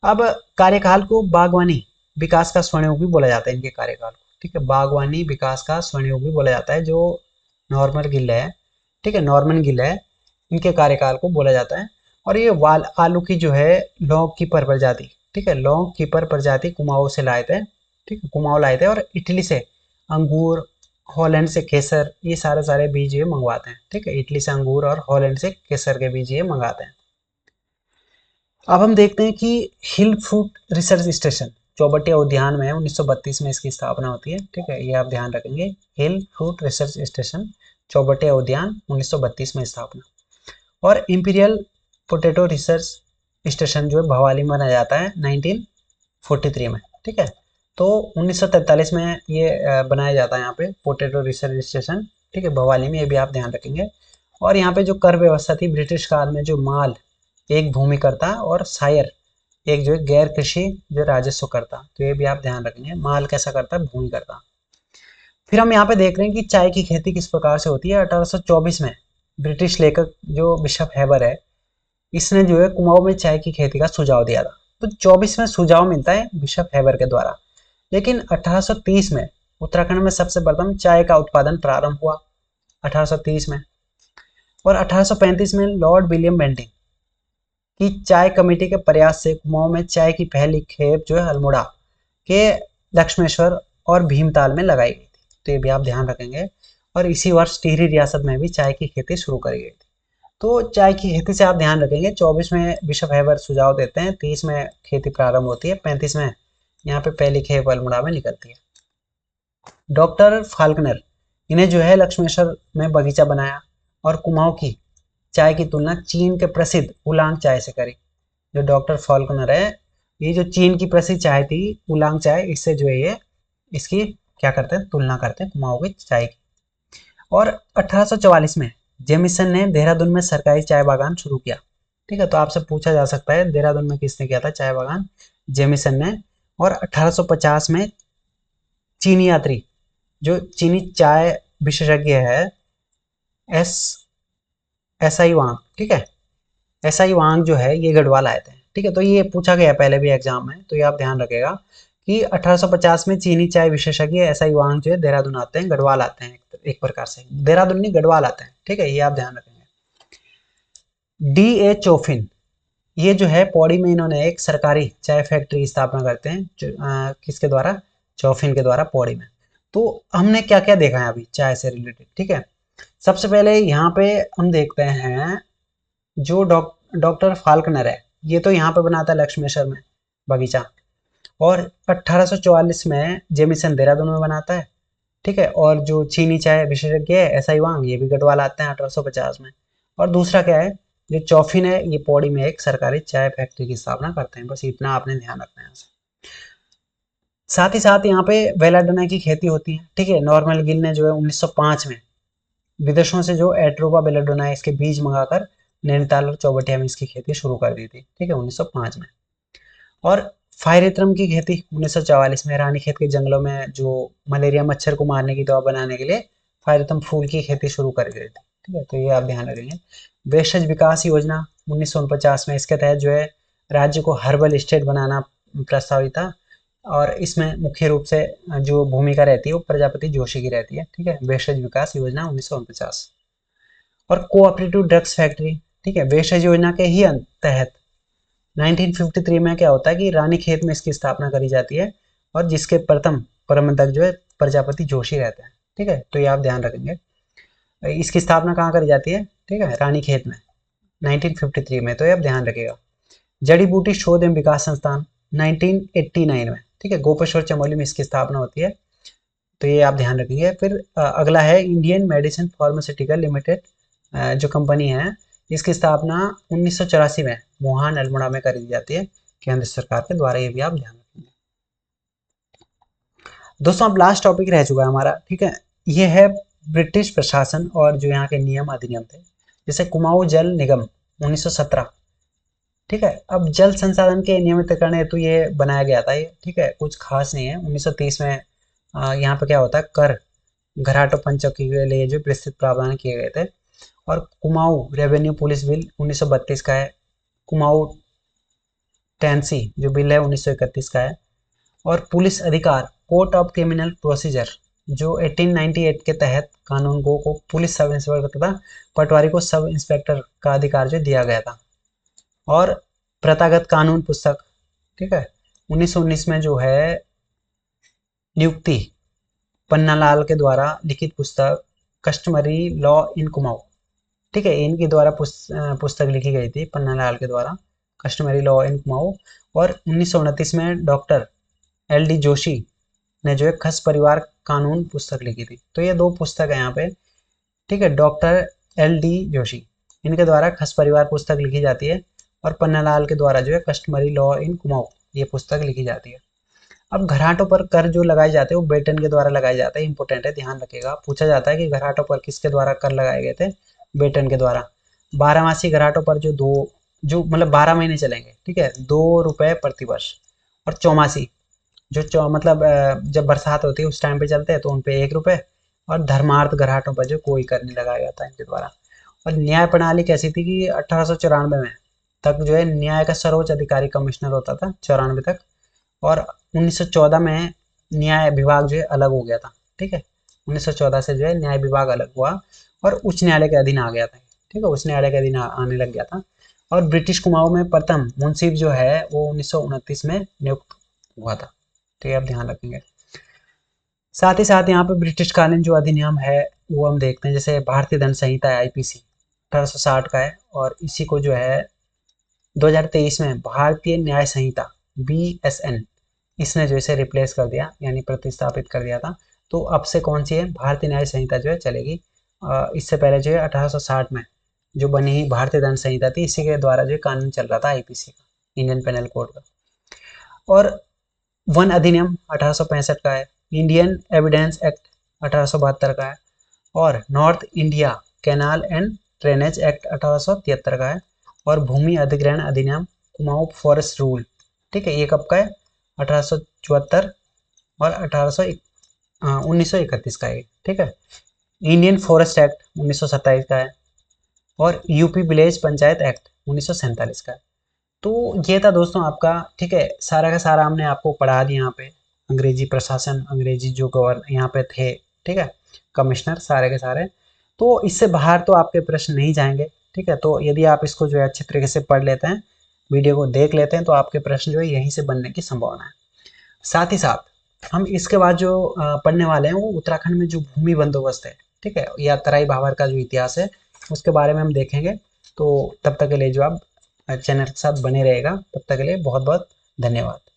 अब कार्यकाल को बागवानी विकास का स्वर्णयुग भी बोला जाता है इनके कार्यकाल को। ठीक है, बागवानी विकास का स्वर्णयुग भी बोला जाता है जो नॉर्मन गिल है। ठीक है, नॉर्मन गिल है, इनके कार्यकाल को बोला जाता है। और ये वाल आलू की जो है लॉन्ग कीपर प्रजाति, ठीक है, लॉन्ग कीपर प्रजाति कुमाऊं से लाए थे। ठीक है, कुमाऊं लाए थे और इटली से अंगूर, हॉलैंड से केसर, ये सारे सारे बीज ये मंगवाते हैं। ठीक है, इटली से अंगूर और हॉलैंड से केसर के बीज ये मंगाते हैं। अब हम देखते हैं कि हिल फ्रूट रिसर्च स्टेशन चौबटिया उद्यान में 1932 में इसकी स्थापना होती है। ठीक है, ये आप ध्यान रखेंगे, हिल फ्रूट रिसर्च स्टेशन चौबटिया उद्यान 1932 में स्थापना। और इंपीरियल पोटैटो रिसर्च स्टेशन जो है भवाली में बनाया जाता है 1943 में। ठीक है, तो 1943 में ये बनाया जाता है यहाँ पे पोटैटो रिसर्च स्टेशन। ठीक है, भवाली में, ये भी आप ध्यान रखेंगे। और यहाँ पे जो कर व्यवस्था थी ब्रिटिश काल में, जो माल एक भूमिकर्ता और शायर एक जो है गैर कृषि जो राजस्व करता, तो ये भी आप ध्यान रखेंगे। माल कैसा करता है, भूमिकर्ता। फिर हम यहाँ पे देख रहे हैं कि चाय की खेती किस प्रकार से होती है। 1824 में ब्रिटिश लेखक जो बिशप हैबर है, इसने जो है कुमाऊं में चाय की खेती का सुझाव दिया था। तो 24 में सुझाव मिलता है बिशप हैबर के द्वारा, लेकिन 1830 में उत्तराखंड में सबसे प्रथम चाय का उत्पादन प्रारंभ हुआ 1830 में। और 1835 में लॉर्ड विलियम बेंटिंग की चाय कमेटी के प्रयास से कुमाऊं में चाय की पहली खेप जो है अल्मोड़ा के लक्ष्मेश्वर और भीमताल में लगाई गई थी। तो ये भी आप ध्यान रखेंगे। और इसी वर्ष टिहरी रियासत में भी चाय की खेती शुरू करी गई थी। तो चाय की खेती से आप ध्यान रखेंगे, 24 में बिशप हैबर सुझाव देते हैं, 30 में खेती प्रारंभ होती है, 35 में यहाँ पे पहली खेप अल्मोड़ा में निकलती है। डॉक्टर फाल्कनर, इन्हें जो है लक्ष्मेश्वर में बगीचा बनाया और कुमाऊं की चाय की तुलना चीन के प्रसिद्ध उलांग चाय से करी। जो डॉक्टर फाल्कनर है, ये जो चीन की प्रसिद्ध चाय थी उलांग चाय, इससे जो है ये इसकी क्या करते हैं, तुलना करते हैं कुमाऊं की चाय की। और 1844 में जेमिसन ने देहरादून में सरकारी चाय बागान शुरू किया। ठीक है, तो आपसे पूछा जा सकता है देहरादून में किसने किया था चाय बागान, जेमिसन ने। और 1850 में चीनी यात्री जो चीनी चाय विशेषज्ञ है एस एस आई वांग, ठीक है, एस आई वांग जो है ये गढ़वाल आए थे। ठीक है, तो ये पूछा गया पहले भी एग्जाम में, तो ये आप ध्यान रखेगा कि 1850 में चीनी चाय विशेषज्ञ एस आई वांग जो है देहरादून आते हैं, गढ़वाल आते हैं, एक प्रकार से देहरादून नहीं गढ़वाल आते हैं। ठीक है, ये आप ध्यान रखेंगे। डी ए चोफिन, ये जो है पौड़ी में इन्होंने एक सरकारी चाय फैक्ट्री स्थापना करते हैं, किसके द्वारा, चौफिन के द्वारा पौड़ी में। तो हमने क्या क्या देखा है अभी चाय से रिलेटेड। ठीक है, सबसे पहले यहाँ पे हम देखते हैं जो डॉक्टर फाल्कनर है, ये तो यहाँ पे बनाता है लक्ष्मेश्वर में बगीचा, और 1844 में जेमिसन देहरादून में बनाता है। ठीक है, और जो चीनी चाय विशेषज्ञ है एस आई वांग, ये भी गढ़वाल आते हैं 1850 में। और दूसरा क्या है, जो चौफिन है, ये पौड़ी में एक सरकारी चाय फैक्ट्री की स्थापना करते हैं। बस इतना आपने ध्यान रखना है। साथ ही साथ यहाँ पे बेलाडोना की खेती होती है। ठीक है, नॉर्मल गिल ने जो है 1905 में विदेशों से जो एट्रोपा बेलेडोना है इसके बीज मंगाकर नैनीताल और चौबटिया में इसकी खेती शुरू कर दी थी, ठीक है, 1905 में। और फायरेथ्रम की खेती 1944 में रानीखेत के जंगलों में जो मलेरिया मच्छर को मारने की दवा बनाने के लिए फायरेथ्रम फूल की खेती शुरू कर गए थे, ठीक है, तो ये आप ध्यान रखेंगे। भेषज विकास योजना 1949 में, इसके तहत जो है राज्य को हर्बल स्टेट बनाना प्रस्तावित था, और इसमें मुख्य रूप से जो भूमिका रहती है वो प्रजापति जोशी की रहती है, ठीक है, भेषज विकास योजना 1949। और कोऑपरेटिव ड्रग्स फैक्ट्री, ठीक है, भेषज योजना के ही तहत 1953 में क्या होता है कि रानीखेत में इसकी स्थापना करी जाती है, और जिसके प्रथम प्रबंधक जो है प्रजापति जोशी रहते हैं, ठीक है, तो ये आप ध्यान रखेंगे। इसकी स्थापना कहाँ करी जाती है, ठीक है, रानीखेत में 1953 में, तो ये आप ध्यान रखिएगा। जड़ी बूटी शोध एवं विकास संस्थान 1989 में, ठीक है, गोपेश्वर चमोली में इसकी स्थापना होती है, तो ये आप ध्यान रखिए। फिर अगला है इंडियन मेडिसिन फार्मास्यूटिकल लिमिटेड, जो कंपनी है, इसकी स्थापना 1984 में मोहान अल्मोड़ा में करी जाती है केंद्र सरकार के द्वारा, ये भी आप ध्यान रखेंगे। दोस्तों अब लास्ट टॉपिक रह चुका है हमारा, ठीक है, ये है ब्रिटिश प्रशासन और जो यहाँ के नियम अधिनियम थे, जैसे कुमाऊं जल निगम 1917, ठीक है। अब जल संसाधन के नियमित करने हेतु ये बनाया गया था ये, ठीक है, कुछ खास नहीं है। 1930 में यहाँ पे क्या होता है, कर घराटो पंचक के लिए जो विस्तृत प्रावधान किए गए थे। और कुमाऊं रेवेन्यू पुलिस बिल 1932 का है। कुमाऊं टेंसी जो बिल है 1931 का है। और पुलिस अधिकार कोर्ट ऑफ क्रिमिनल प्रोसीजर जो 1898 के तहत कानून को पुलिस सब इंस्पेक्टर तथा पटवारी को सब इंस्पेक्टर का अधिकार जो दिया गया था। और प्रथागत कानून पुस्तक, ठीक है, 1919 में जो है नियुक्ति पन्नालाल के द्वारा लिखित पुस्तक कस्टमरी लॉ इन कुमाऊं, ठीक है, इनके द्वारा पुस्तक लिखी गई थी पन्नालाल के द्वारा, कस्टमरी लॉ इन कुमाऊं। और 1929 में डॉक्टर LD जोशी ने जो है खस परिवार कानून पुस्तक लिखी थी। तो ये दो पुस्तक है यहाँ पे, ठीक है, डॉक्टर LD जोशी, इनके द्वारा खस परिवार पुस्तक लिखी जाती है, और पन्नालाल के द्वारा जो है कस्टमरी लॉ इन कुमाऊं ये पुस्तक लिखी जाती है। अब घराटों पर कर जो लगाए जाते हैं वो बेटन के द्वारा लगाए जाते हैं, इंपॉर्टेंट है, ध्यान रखिएगा। पूछा जाता है कि घराटों पर किसके द्वारा कर लगाए गए थे, बेटन के द्वारा। 12 मासी घराटों पर जो मतलब 12 महीने चलेंगे, ठीक है, 2 रुपये प्रति वर्ष। और चौमासी जो मतलब जब बरसात होती है उस टाइम पे चलते हैं तो उन पे 1 रुपये। और धर्मार्थ घराटों पर जो कोई कर नहीं लगाया जाता इनके द्वारा। और न्याय प्रणाली कैसी थी कि 1894 में तक जो है न्याय का सर्वोच्च अधिकारी कमिश्नर होता था, 94 तक। और 1914 में न्याय विभाग जो है अलग हो गया था, ठीक है, 1914 से जो है न्याय विभाग अलग हुआ और उच्च न्यायालय के अधीन आ गया था, ठीक है, उच्च न्यायालय के अधीन आने लग गया था। और ब्रिटिश कुमाऊं में प्रथम मुंसिफ जो है वो 1929 में नियुक्त हुआ था, तो ये आप ध्यान रखेंगे। साथ ही साथ यहाँ पे ब्रिटिश कालीन जो अधिनियम है वो हम देखते हैं, जैसे भारतीय दंड संहिता है IPC 1860 का है, और इसी को जो है 2023 में भारतीय न्याय संहिता BSN इसने जो इसे रिप्लेस कर दिया, यानी प्रतिस्थापित कर दिया था। तो अब से कौन सी है, भारतीय न्याय संहिता जो है चलेगी। इससे पहले जो है 1860 में जो बनी ही भारतीय दंड संहिता थी, इसी के द्वारा जो कानून चल रहा था IPC का, इंडियन पेनल कोड का। और वन अधिनियम 1865 का है, इंडियन एविडेंस एक्ट 1872 का है, और north India canal and drainage act 1873 का है, और भूमि अधिग्रहण अधिनियम कुमाऊं फॉरेस्ट रूल, ठीक है, ये कब का है, 1874 और 1931 का है, ठीक है। इंडियन फॉरेस्ट एक्ट 1927 का है, और यूपी विलेज पंचायत एक्ट 1947 का है। तो ये था दोस्तों आपका, ठीक है, सारा का सारा हमने आपको पढ़ा दिया यहाँ पे, अंग्रेजी प्रशासन, अंग्रेजी जो गवर्नर यहाँ पे थे, ठीक है, कमिश्नर सारे के सारे। तो इससे बाहर तो आपके प्रश्न नहीं जाएंगे, ठीक है। तो यदि आप इसको जो है अच्छे तरीके से पढ़ लेते हैं, वीडियो को देख लेते हैं, तो आपके प्रश्न जो है यहीं से बनने की संभावना है। साथ ही साथ हम इसके बाद जो पढ़ने वाले हैं वो उत्तराखंड में जो भूमि बंदोबस्त है, ठीक है, या तराई भावर का जो इतिहास है उसके बारे में हम देखेंगे। तो तब तक के लिए जो आप चैनल के साथ बने रहेगा, तब तक के लिए बहुत बहुत धन्यवाद।